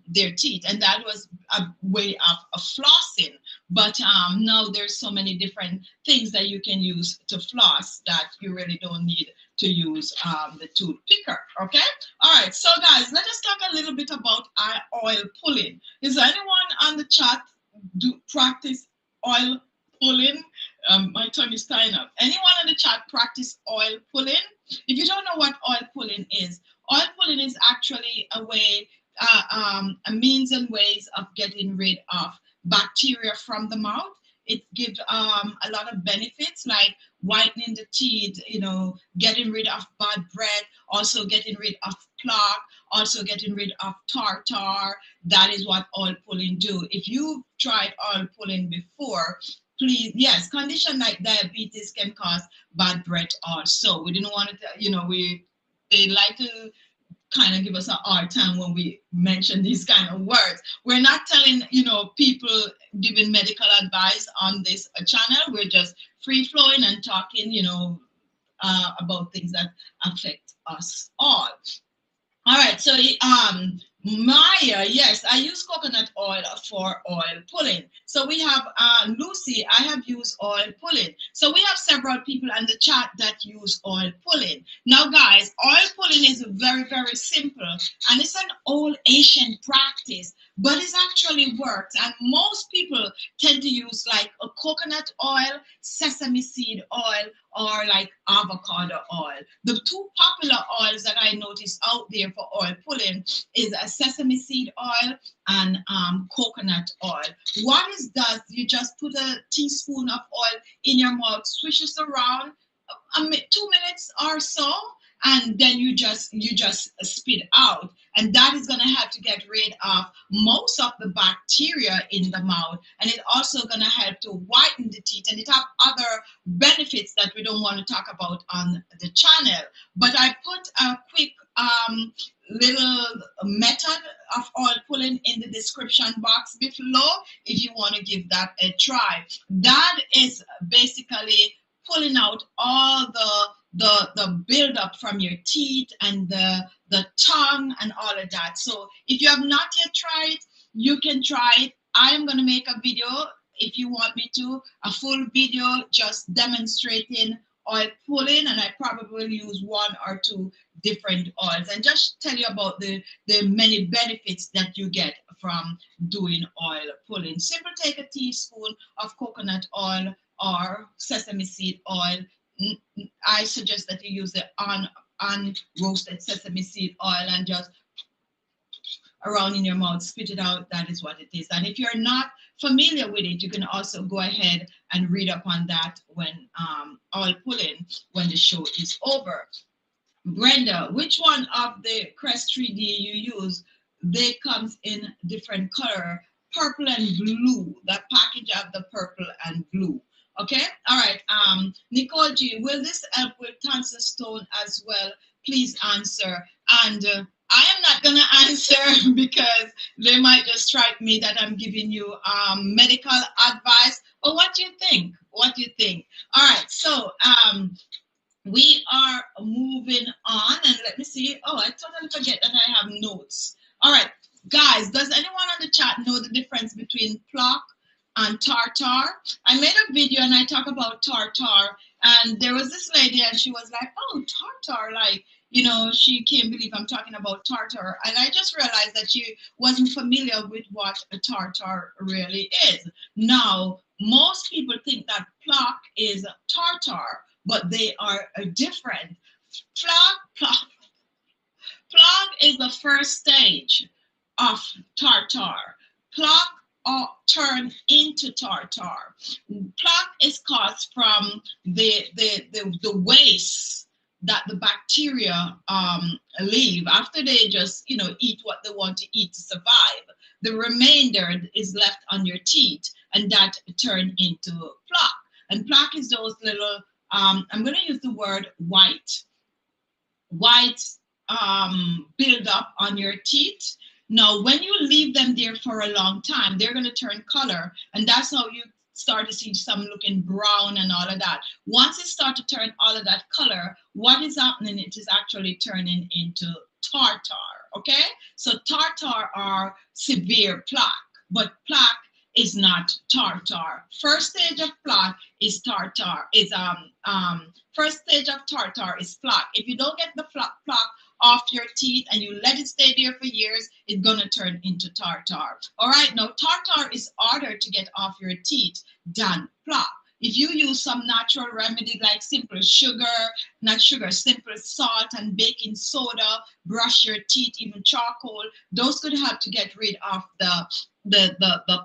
their teeth, and that was a way of flossing. But now there's so many different things that you can use to floss that you really don't need to use the tooth picker. Okay, all right, so guys, let us talk a little bit about oil pulling. Is anyone on the chat practice oil pulling? My tongue is tying up. Anyone in the chat practice oil pulling? If you don't know what oil pulling is actually a way, a means and ways of getting rid of bacteria from the mouth. It gives a lot of benefits, like whitening the teeth, getting rid of bad breath, also getting rid of plaque, also getting rid of tartar. That is what oil pulling do. If you've tried oil pulling before, please, yes, condition like diabetes can cause bad breath also. We didn't want to, they like to kind of give us a hard time when we mention these kind of words. We're not telling, people giving medical advice on this channel. We're just free flowing and talking, about things that affect us all. All right, so Maya, yes, I use coconut oil for oil pulling. So we have Lucy, I have used oil pulling. So we have several people in the chat that use oil pulling. Now, guys, oil pulling is very, very simple and it's an old Asian practice, but it actually works. And most people tend to use like a coconut oil, sesame seed oil, or like avocado oil. The two popular oils that I notice out there for oil pulling is a sesame seed oil and coconut oil. What it does, you just put a teaspoon of oil in your mouth, swish it around 2 minutes or so, and then you just spit out, and that is going to help to get rid of most of the bacteria in the mouth, and it also going to help to whiten the teeth, and it have other benefits that we don't want to talk about on the channel. But I put a quick little method of oil pulling in the description box below if you want to give that a try. That is basically pulling out all the buildup from your teeth and the tongue and all of that. So if you have not yet tried, you can try it. I am going to make a video, if you want me to, a full video just demonstrating oil pulling, and I probably will use one or two different oils and just tell you about the many benefits that you get from doing oil pulling. Simply take a teaspoon of coconut oil or sesame seed oil. I suggest that you use the unroasted sesame seed oil and just around in your mouth, spit it out. That is what it is. And if you're not familiar with it, you can also go ahead and read up on that when oil pulling, when the show is over. Brenda, which one of the Crest 3D you use? They comes in different color, purple and blue. That package of the purple and blue. Okay, all right. Nicole G, will this help with tonsil stone as well? Please answer. And I am not gonna answer because they might just strike me that I'm giving you medical advice. But what do you think? What do you think? All right, so we are moving on, and let me see. Oh, I totally forget that I have notes. All right, guys, does anyone on the chat know the difference between Plaque and tartar? I made a video and I talk about tartar, and there was this lady and she was like, oh, tartar, like, you know, she can't believe I'm talking about tartar. And I just realized that she wasn't familiar with what a tartar really is. Now, most people think that Plaque is tartar, but they are different. Plaque is the first stage of tartar. Plaque turn into tartar. Plaque is caused from the waste that the bacteria leave after they just eat what they want to eat to survive. The remainder is left on your teeth, and that turn into plaque. And plaque is those little I'm going to use the word white build up on your teeth. Now, when you leave them there for a long time, they're going to turn color, and that's how you start to see some looking brown and all of that. Once it starts to turn all of that color, what is happening? It is actually turning into tartar. Okay, so tartar are severe plaque, but plaque is not tartar. First stage of plaque is tartar. First stage of tartar is plaque. If you don't get the plaque off your teeth and you let it stay there for years, it's gonna turn into tartar. All right, now tartar is harder to get off your teeth than plaque. If you use some natural remedy like simple simple salt and baking soda, brush your teeth, even charcoal, those could help to get rid of the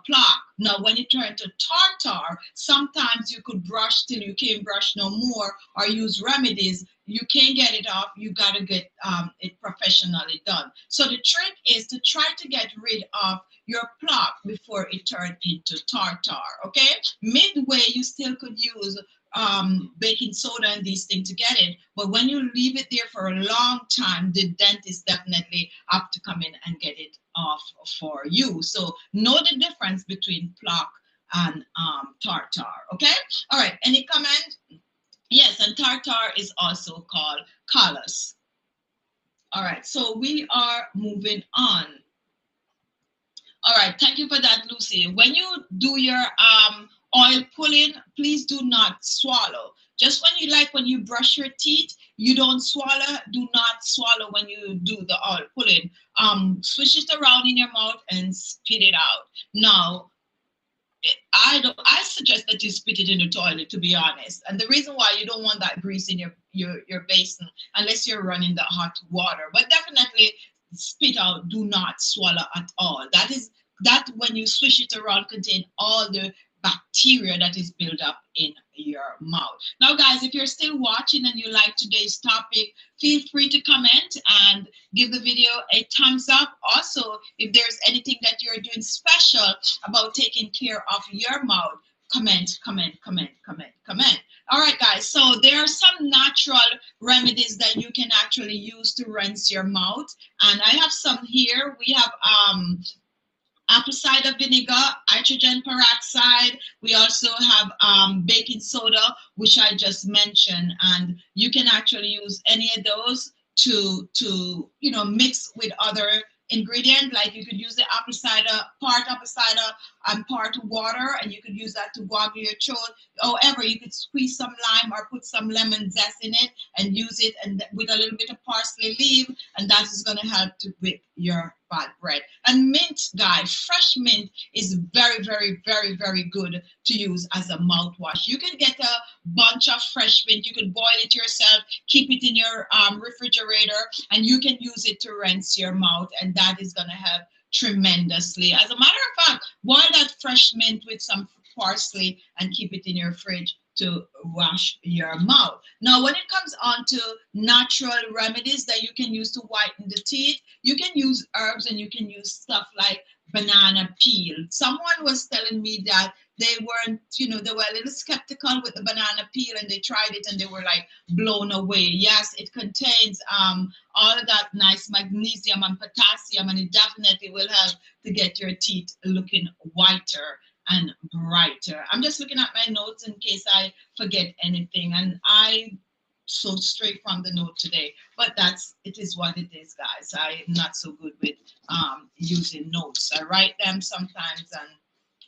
plaque. Now, when you turn to tartar, sometimes you could brush till you can't brush no more or use remedies. You can't get it off. You got to get it professionally done. So the trick is to try to get rid of your plaque before it turns into tartar. Okay, midway you still could use baking soda and these things to get it, but when you leave it there for a long time, the dentist definitely have to come in and get it off for you. So know the difference between plaque and tartar. Okay, all right, any comment? Yes, and tartar is also called callus. All right, so we are moving on. All right, thank you for that, Lucy. When you do your oil pulling, please do not swallow. Just when you brush your teeth, you don't swallow. Do not swallow when you do the oil pulling. Swish it around in your mouth and spit it out. Now, I suggest that you spit it in the toilet, to be honest. And the reason why, you don't want that grease in your basin unless you're running the hot water. But definitely spit out, do not swallow at all. That when you swish it around contain all the bacteria that is built up in your mouth. Now guys, if you're still watching and you like today's topic, feel free to comment and give the video a thumbs up. Also, if there's anything that you're doing special about taking care of your mouth, comment, comment, comment, comment, comment. All right, guys. So there are some natural remedies that you can actually use to rinse your mouth, and I have some here. We have apple cider vinegar, hydrogen peroxide. We also have baking soda, which I just mentioned, and you can actually use any of those to mix with other ingredient. Like you could use the part apple cider and part water, and you could use that to gargle your throat. However, you could squeeze some lime or put some lemon zest in it and use it, and with a little bit of parsley leaf, and that is going to help to whip your bad breath. And mint, guys, fresh mint is very, very, very, very good to use as a mouthwash. You can get a bunch of fresh mint. You can boil it yourself, keep it in your refrigerator, and you can use it to rinse your mouth, and that is going to help tremendously. As a matter of fact, boil that fresh mint with some parsley and keep it in your fridge to wash your mouth. Now, when it comes on to natural remedies that you can use to whiten the teeth, you can use herbs and you can use stuff like banana peel. Someone was telling me that they weren't, they were a little skeptical with the banana peel, and they tried it and they were like blown away. Yes, it contains all of that nice magnesium and potassium, and it definitely will help to get your teeth looking whiter and brighter. I'm just looking at my notes in case I forget anything, and I so straight from the note today, but it is what it is, guys. I'm not so good with using notes. I write them sometimes and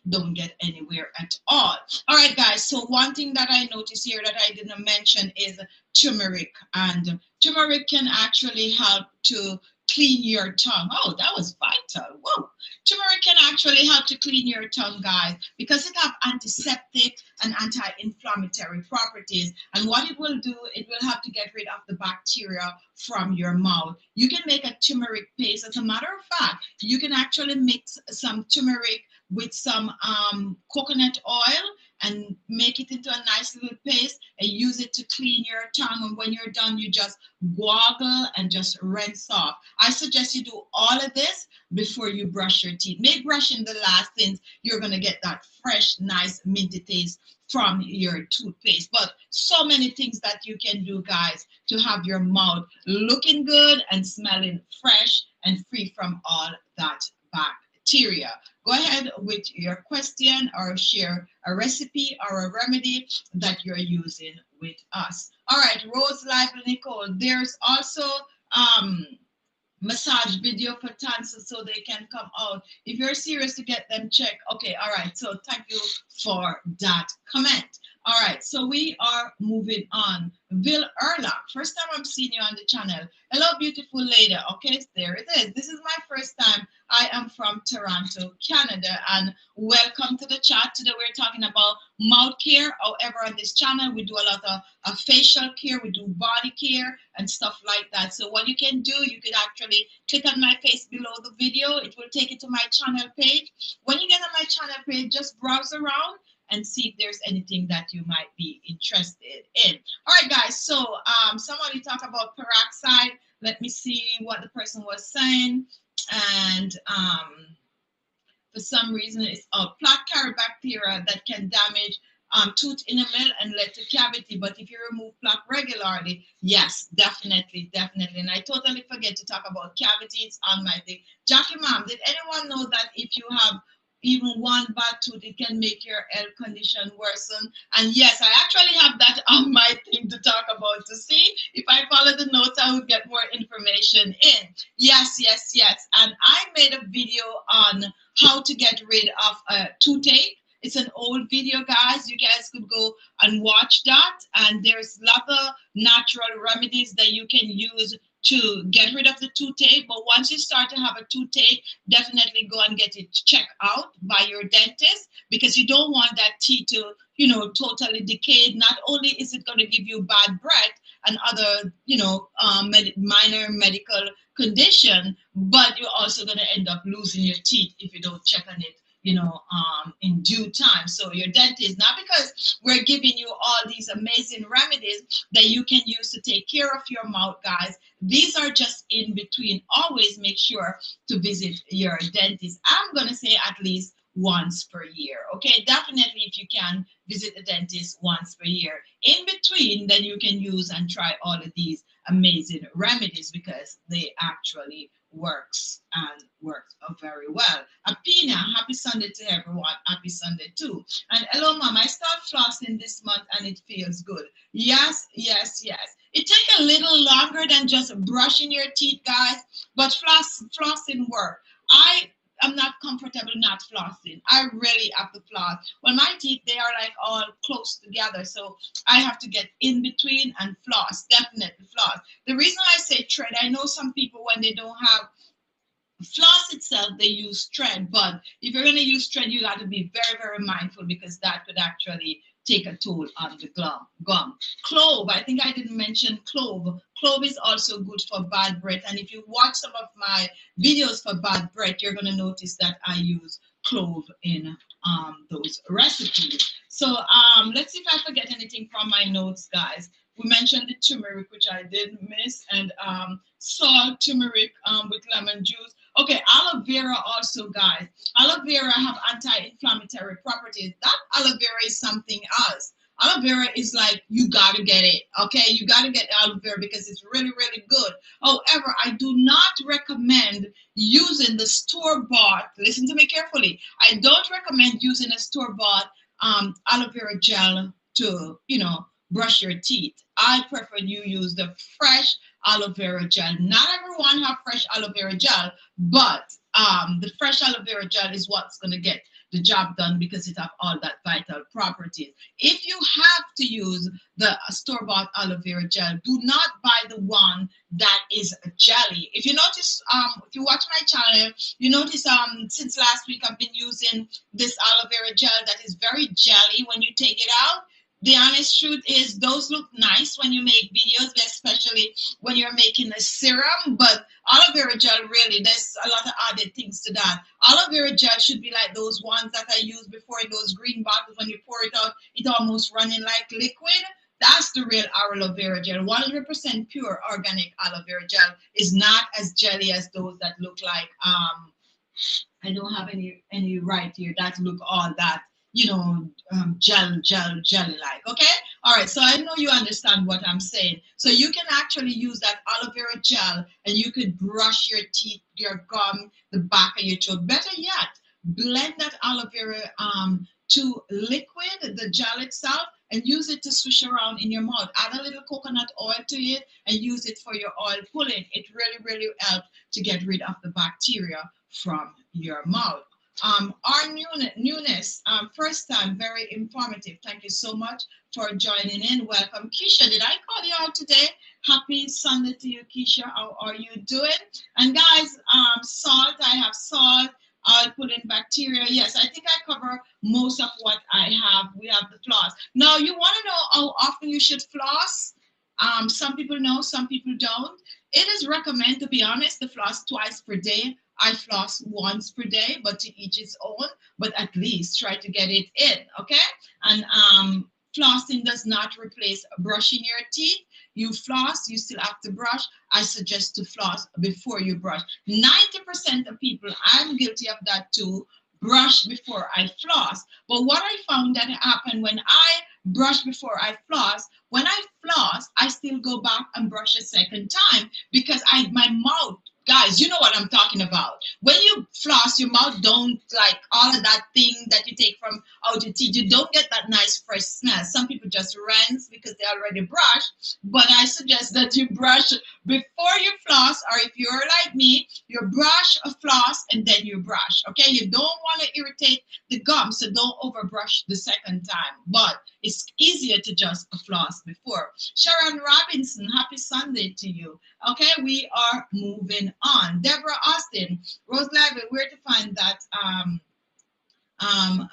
don't get anywhere at all. All right, guys. So one thing that I noticed here that I didn't mention is turmeric, and turmeric can actually help to clean your tongue. Oh, that was vital. Whoa. Turmeric can actually help to clean your tongue, guys, because it has antiseptic and anti-inflammatory properties. And what it will do, it will help to get rid of the bacteria from your mouth. You can make a turmeric paste. As a matter of fact, you can actually mix some turmeric with some coconut oil and make it into a nice little paste and use it to clean your tongue. And when you're done, you just gargle and just rinse off. I suggest you do all of this before you brush your teeth. Make brushing the last things. You're going to get that fresh, nice, minty taste from your toothpaste. But so many things that you can do, guys, to have your mouth looking good and smelling fresh and free from all that bacteria. Go ahead with your question or share a recipe or a remedy that you're using with us. All right, Rose Lively Nicole. There's also massage video for tonsils so they can come out. If you're serious to get them checked, okay, all right. So thank you for that comment. All right, so we are moving on. Bill Erlock, first time I'm seeing you on the channel. Hello, beautiful lady. Okay, there it is. This is my first time. I am from Toronto, Canada, and welcome to the chat. Today we're talking about mouth care. However, on this channel, we do a lot of facial care. We do body care and stuff like that. So what you can do, you could actually click on my face below the video. It will take you to my channel page. When you get on my channel page, just browse around and see if there's anything that you might be interested in. All right, guys, so somebody talk about peroxide. Let me see what the person was saying. And for some reason, it's plaque carry bacteria that can damage tooth enamel and lead to cavity. But if you remove plaque regularly, yes, definitely, definitely. And I totally forget to talk about cavity. It's on my thing. Jackie, mom, did anyone know that if you have even one bad tooth, it can make your health condition worsen? And yes, I actually have that on my thing to talk about to see if I follow the notes, I would get more information in. Yes, yes, yes. And I made a video on how to get rid of a toothache. It's an old video, guys. You guys could go and watch that. And there's a lot of natural remedies that you can use to get rid of the toothache. But once you start to have a toothache, definitely go and get it checked out by your dentist, because you don't want that teeth to, totally decayed. Not only is it going to give you bad breath and other, minor medical condition, but you're also going to end up losing your teeth if you don't check on it, in due time. So your dentist, not because we're giving you all these amazing remedies that you can use to take care of your mouth, guys. These are just in between. Always make sure to visit your dentist. I'm going to say at least once per year. Okay, definitely if you can visit the dentist once per year. In between, then you can use and try all of these amazing remedies, because they actually works very well. Apina, happy Sunday to everyone. Happy Sunday too. And hello, mom. I start flossing this month and it feels good. Yes, yes, yes. It takes a little longer than just brushing your teeth, guys, but flossing work. I'm not comfortable not flossing. I really have to floss. Well, my teeth, they are like all close together, so I have to get in between and floss. Definitely floss. The reason I say thread, I know some people, when they don't have floss itself, they use thread, but if you're going to use thread, you got to be very, very mindful, because that could actually take a toll on the gum. Clove, I think I didn't mention clove. Clove is also good for bad breath, and if you watch some of my videos for bad breath, you're going to notice that I use clove in those recipes. So let's see if I forget anything from my notes, guys. We mentioned the turmeric, which I did miss, and salt, turmeric with lemon juice. Okay, aloe vera also, guys. Aloe vera have anti-inflammatory properties. That aloe vera is something else. Aloe vera is like, you got to get it, okay? You got to get aloe vera because it's really, really good. However, I do not recommend using the store-bought, listen to me carefully, I don't recommend using a store-bought aloe vera gel to, brush your teeth. I prefer you use the fresh aloe vera gel. Not everyone have fresh aloe vera gel, but the fresh aloe vera gel is what's going to get the job done, because it have all that vital properties. If you have to use the store-bought aloe vera gel, do not buy the one that is a jelly. If you notice, if you watch my channel, you notice since last week I've been using this aloe vera gel that is very jelly. When you take it out, the honest truth is those look nice when you make videos, especially when you're making a serum, but aloe vera gel, really, there's a lot of added things to that. Aloe vera gel should be like those ones that I used before in those green bottles. When you pour it out, it almost running like liquid. That's the real aloe vera gel. 100% pure organic aloe vera gel is not as jelly as those that look like, I don't have any right here that look all that, jelly like, okay? All right, so I know you understand what I'm saying. So you can actually use that aloe vera gel and you could brush your teeth, your gum, the back of your throat. Better yet, blend that aloe vera to liquid, the gel itself, and use it to swish around in your mouth. Add a little coconut oil to it and use it for your oil pulling. It really, really helps to get rid of the bacteria from your mouth. Our newness, first time, very informative. Thank you so much for joining in. Welcome, Keisha. Did I call you out today? Happy Sunday to you, Keisha. How are you doing? And guys, salt, I have salt. I'll put in bacteria. Yes, I think I cover most of what I have. We have the floss. Now, you want to know how often you should floss? Some people know, some people don't. It is recommended, to be honest, to floss twice per day. I floss once per day, but to each its own. But at least try to get it in, okay? And flossing does not replace brushing your teeth. You floss, you still have to brush. I suggest to floss before you brush. 90% of people, I'm guilty of that too, brush before I floss. But what I found that happened when I brush before I floss, when I floss, I still go back and brush a second time because my mouth, guys, you know what I'm talking about. When you floss, your mouth don't like all of that thing that you take from out your teeth. You don't get that nice fresh smell. Some people just rinse because they already brushed. But I suggest that you brush Before you floss, or if you're like me, you brush, a floss, and then you brush. Okay, you don't want to irritate the gum, so don't overbrush the second time. But it's easier to just floss before. Sharon Robinson, happy Sunday to you. Okay, we are moving on. Deborah Austin, Rose Lively, where to find that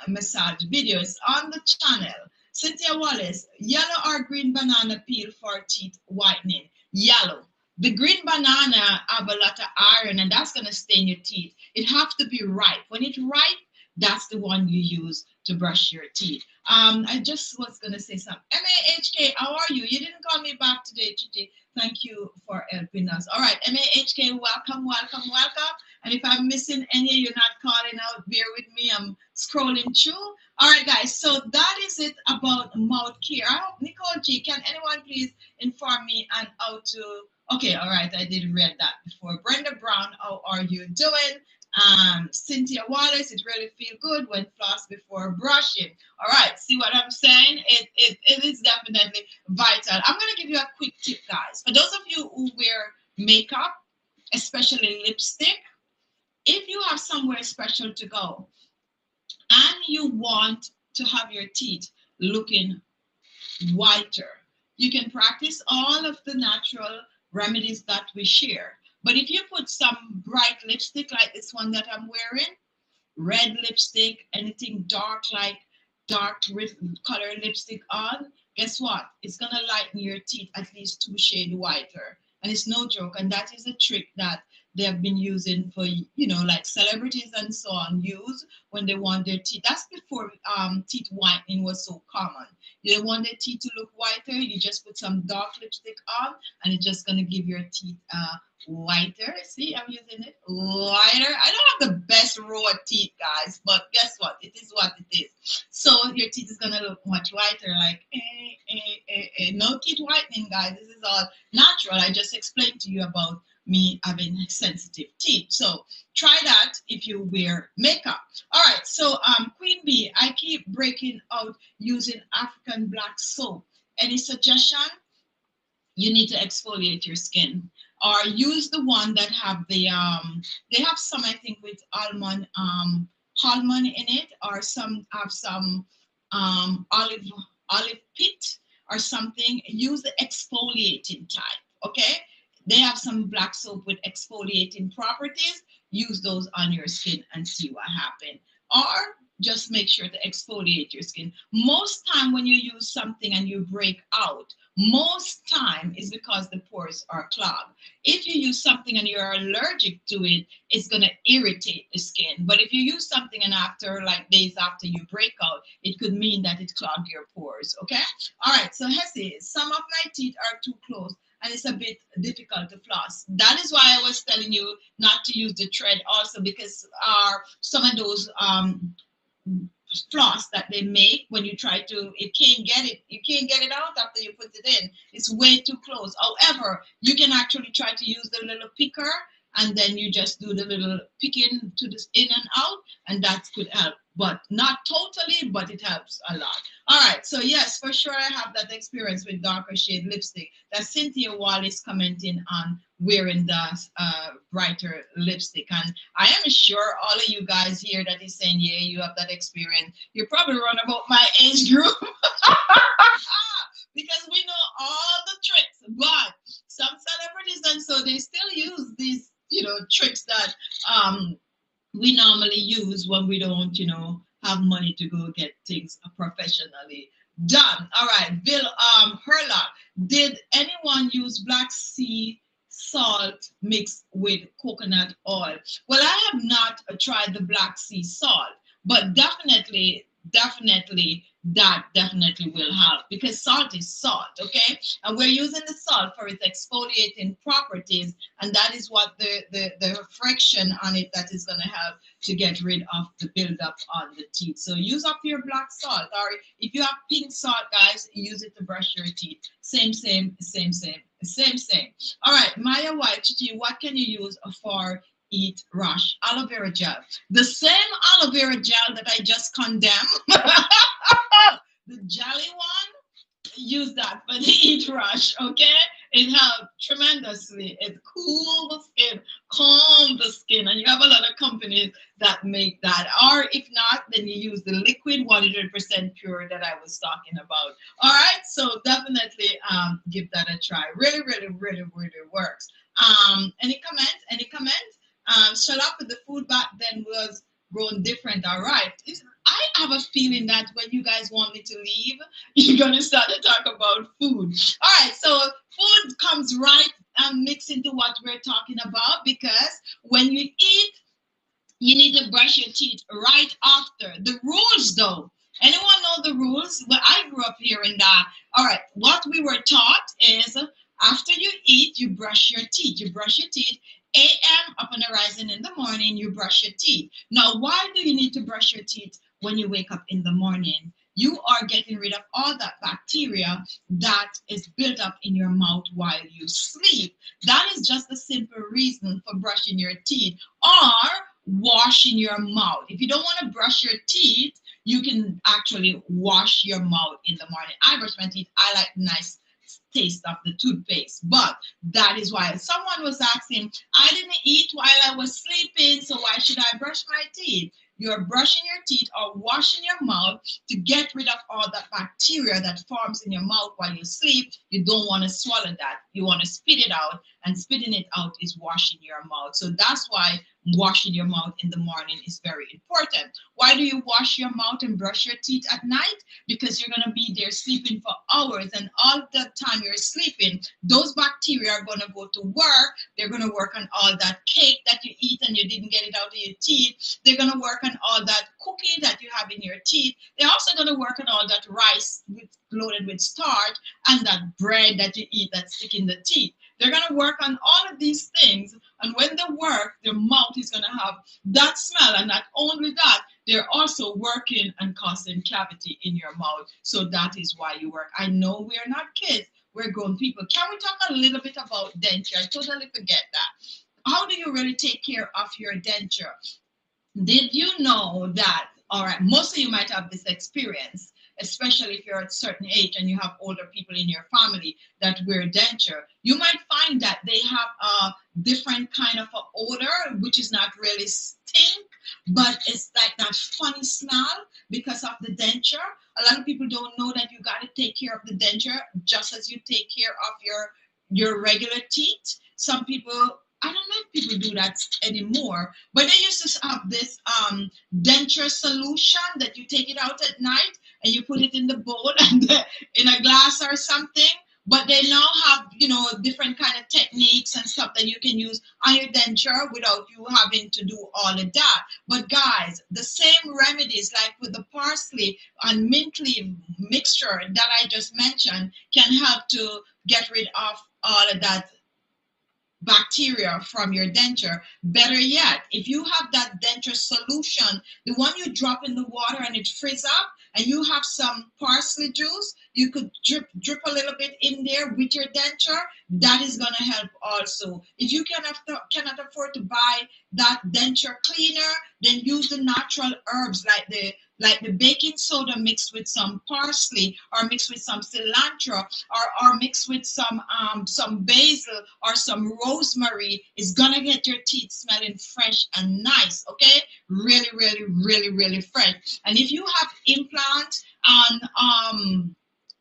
massage video? It's on the channel. Cynthia Wallace, yellow or green banana peel for teeth whitening? Yellow. The green banana have a lot of iron, and that's going to stain your teeth. It have to be ripe. When it's ripe, that's the one you use to brush your teeth. I just was going to say something. MAHK, how are you? You didn't call me back today, Chichi. Thank you for helping us. All right, MAHK, welcome, welcome, welcome. And if I'm missing any, you're not calling out, bear with me. I'm scrolling through. All right, guys, so that is it about mouth care. I hope, Nicole G, can anyone please inform me on how to... Okay, all right, I did read that before. Brenda Brown, how are you doing? Cynthia Wallace, it really feels good when floss before brushing. All right, see what I'm saying? It is definitely vital. I'm going to give you a quick tip, guys. For those of you who wear makeup, especially lipstick, if you have somewhere special to go and you want to have your teeth looking whiter, you can practice all of the natural remedies that we share. But if you put some bright lipstick like this one that I'm wearing, red lipstick, anything dark like dark color lipstick on, guess what? It's going to lighten your teeth at least 2 shades whiter. And it's no joke. And that is a trick that they have been using for, you know, like celebrities and so on use when they want their teeth. That's before teeth whitening was so common. You want their teeth to look whiter, you just put some dark lipstick on, and it's just going to give your teeth whiter. See, I'm using it whiter. I don't have the best raw teeth, guys, but guess what? It is what it is. So your teeth is going to look much whiter, like no teeth whitening, guys. This is all natural. I just explained to you about me having sensitive teeth. So try that if you wear makeup. All right, so Queen Bee, I keep breaking out using African black soap. Any suggestion? You need to exfoliate your skin, or use the one that have the they have some, I think, with almond in it, or some have some olive pit or something. Use the exfoliating type, okay? They have some black soap with exfoliating properties. Use those on your skin and see what happens. Or just make sure to exfoliate your skin. Most time when you use something and you break out, most time is because the pores are clogged. If you use something and you're allergic to it, it's going to irritate the skin. But if you use something and after, like days after you break out, it could mean that it clogged your pores, okay? All right, so Hesse, some of my teeth are too close and it's a bit difficult to floss. That is why I was telling you not to use the thread also, because some of those floss that they make, when you try to, you can't get it out after you put it in. It's way too close. However, you can actually try to use the little picker, and then you just do the little picking to this in and out, and that could help, but not totally, but it helps a lot. All right, so yes, for sure I have that experience with darker shade lipstick. That's Cynthia Wallace commenting on wearing the brighter lipstick, and I am sure all of you guys here that is saying, yeah, you have that experience, you're probably around about my age group. Because we know all the tricks, but some celebrities, and so they still use these, tricks that we normally use when we don't, have money to go get things professionally done. All right, Bill Herlock, did anyone use black sea salt mixed with coconut oil? Well, I have not tried the black sea salt, but definitely that definitely will help, because salt is salt, okay? And we're using the salt for its exfoliating properties, and that is what the friction on it that is going to help to get rid of the buildup on the teeth. So use up your black salt, or if you have pink salt, guys, use it to brush your teeth. Same. All right, Maya White, Chichi, what can you use for eat rush? Aloe vera gel. The same aloe vera gel that I just condemned, the jelly one, use that for the eat rush, okay? It helps tremendously. It cools the skin, calms the skin, and you have a lot of companies that make that. Or if not, then you use the liquid 100% pure that I was talking about. All right, so definitely give that a try. Really, really, really, really works. Any comments? Any comments? Shut up with the food back then was grown different. All right. I have a feeling that when you guys want me to leave, you're gonna start to talk about food. All right, so food comes right mixed into what we're talking about because when you eat, you need to brush your teeth right after. The rules, though. Anyone know the rules? Well, I grew up hearing that. All right, what we were taught is after you eat, you brush your teeth. You brush your teeth. AM up on the rising in the morning, you brush your teeth. Now, why do you need to brush your teeth when you wake up in the morning? You are getting rid of all that bacteria that is built up in your mouth while you sleep. That is just a simple reason for brushing your teeth or washing your mouth. If you don't want to brush your teeth, you can actually wash your mouth in the morning. I brush my teeth. I like nice taste of the toothpaste, but that is why someone was asking, I didn't eat while I was sleeping, so why should I brush my teeth? You're brushing your teeth or washing your mouth to get rid of all that bacteria that forms in your mouth while you sleep. You don't want to swallow that. You want to spit it out, and spitting it out is washing your mouth. So that's why washing your mouth in the morning is very important. Why do you wash your mouth and brush your teeth at night? Because you're going to be there sleeping for hours, and all the time you're sleeping, those bacteria are going to go to work. They're going to work on all that cake that you eat and you didn't get it out of your teeth. They're going to work on all that cookie that you have in your teeth. They're also going to work on all that rice loaded with starch and that bread that you eat that's stick in the teeth. They're going to work on all of these things, and when they work, their mouth is going to have that smell, and not only that, they're also working and causing cavity in your mouth. So that is why you work. I know we're not kids, we're grown people. Can we talk a little bit about denture? I totally forget that. How do you really take care of your denture? Did you know that, all right, most of you might have this experience, especially if you're at a certain age and you have older people in your family that wear denture. You might find that they have a different kind of an odor, which is not really stink, but it's like that funny smell because of the denture. A lot of people don't know that you got to take care of the denture just as you take care of your regular teeth. Some people, I don't know if people do that anymore, but they used to have this denture solution that you take it out at night and you put it in the bowl and in a glass or something. But they now have, different kind of techniques and stuff that you can use on your denture without you having to do all of that. But guys, the same remedies like with the parsley and mint leaf mixture that I just mentioned can help to get rid of all of that bacteria from your denture. Better yet, if you have that denture solution, the one you drop in the water and it freezes up, and you have some parsley juice, you could drip a little bit in there with your denture. That is going to help also. If you cannot afford to buy that denture cleaner, then use the natural herbs like the baking soda mixed with some parsley or mixed with some cilantro or mixed with some basil or some rosemary. Is gonna get your teeth smelling fresh and nice, okay? Really, really, really, really fresh. And if you have implants and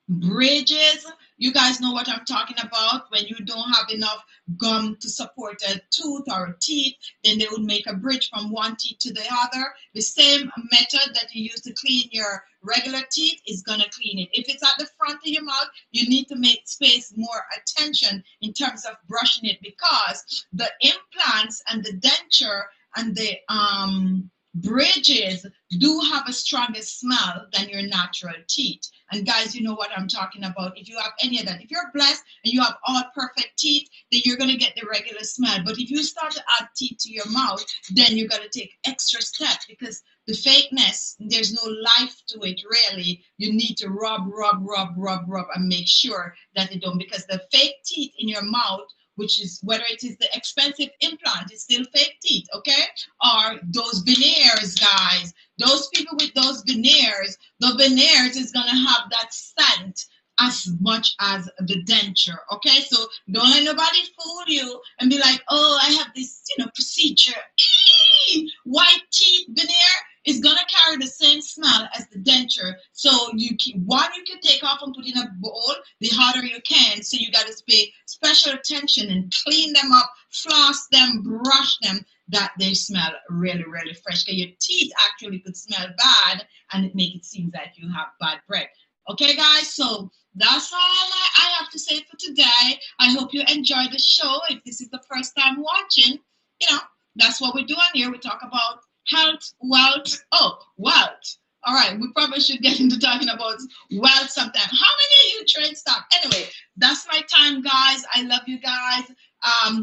bridges, you guys know what I'm talking about. When you don't have enough gum to support a tooth or a teeth, then they would make a bridge from one teeth to the other. The same method that you use to clean your regular teeth is going to clean it. If it's at the front of your mouth, you need to make space more attention in terms of brushing it, because the implants and the denture and the bridges do have a stronger smell than your natural teeth. And guys, you know what I'm talking about. If you have any of that, if you're blessed and you have all perfect teeth, then you're going to get the regular smell. But if you start to add teeth to your mouth, then you got to take extra steps, because the fakeness, there's no life to it really. You need to rub and make sure that they don't, because the fake teeth in your mouth, which is whether it is the expensive implant, it's still fake teeth, okay? Or those veneers, guys. Those people with those veneers, the veneers is going to have that scent as much as the denture. Okay, so don't let nobody fool you and be like, oh, I have this, procedure. White teeth veneer is gonna carry the same smell as the denture. So you can take off and put in a bowl the harder you can. So you gotta pay special attention and clean them up, floss them, brush them, that they smell really, really fresh. Because your teeth actually could smell bad and it make it seem like you have bad breath. Okay, guys, so that's all I have to say for today. I hope you enjoy the show. If this is the first time watching, that's what we do on here. We talk about health, wealth. Oh, wealth. All right, we probably should get into talking about wealth sometime. How many of you trade stock? Anyway, that's my time, guys. I love you guys.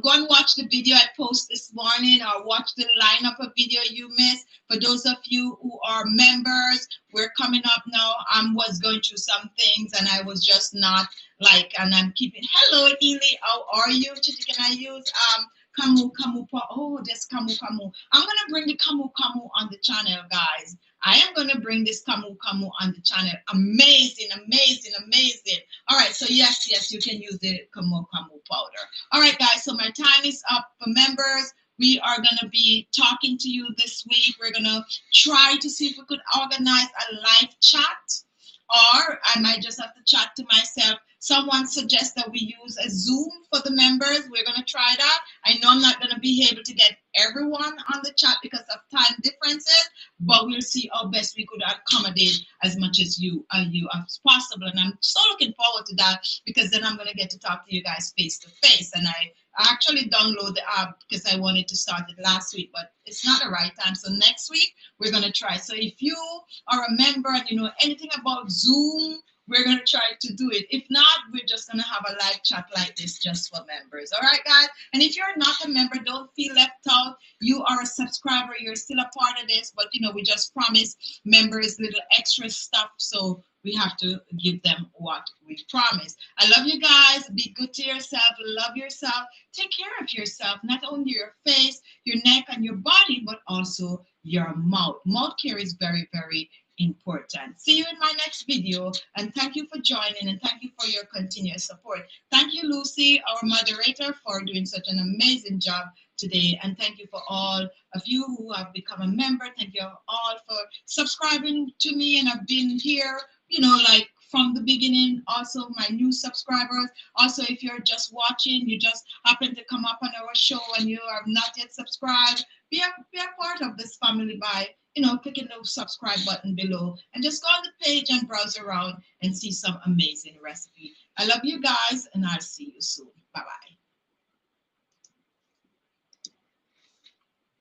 Go and watch the video I post this morning, or watch the lineup of video you missed. For those of you who are members, we're coming up now. I was going through some things and I was just not and I'm keeping. Hello, Ely. How are you? Can I use Kamu? Oh, there's Kamu. I'm gonna bring the Kamu on the channel, guys. I am gonna bring this Kamu on the channel. Amazing. All right, so yes, you can use the Kamu powder. All right, guys. So my time is up for members. We are gonna be talking to you this week. We're gonna try to see if we could organize a live chat, or I might just have to chat to myself. Someone suggests that we use a Zoom for the members. We're going to try that. I know I'm not going to be able to get everyone on the chat because of time differences, but we'll see how best we could accommodate as much as you as possible. And I'm so looking forward to that, because then I'm going to get to talk to you guys face to face. And I actually downloaded the app because I wanted to start it last week, but it's not the right time. So next week we're going to try. So if you are a member and you know anything about Zoom, we're going to try to do it. If not, we're just going to have a live chat like this just for members. All right, guys? And if you're not a member, don't feel left out. You are a subscriber. You're still a part of this. But, we just promise members little extra stuff. So we have to give them what we promise. I love you guys. Be good to yourself. Love yourself. Take care of yourself. Not only your face, your neck, and your body, but also your mouth. Mouth care is very, very important. See you in my next video, and thank you for joining, and thank you for your continuous support. Thank you, Lucy, our moderator, for doing such an amazing job today, and thank you for all of you who have become a member. Thank you all for subscribing to me, and I've been here, from the beginning. Also, my new subscribers. Also, if you're just watching, you just happen to come up on our show and you have not yet subscribed, be a part of this family by clicking the subscribe button below, and just go on the page and browse around and see some amazing recipe. I love you guys, and I'll see you soon. Bye-bye.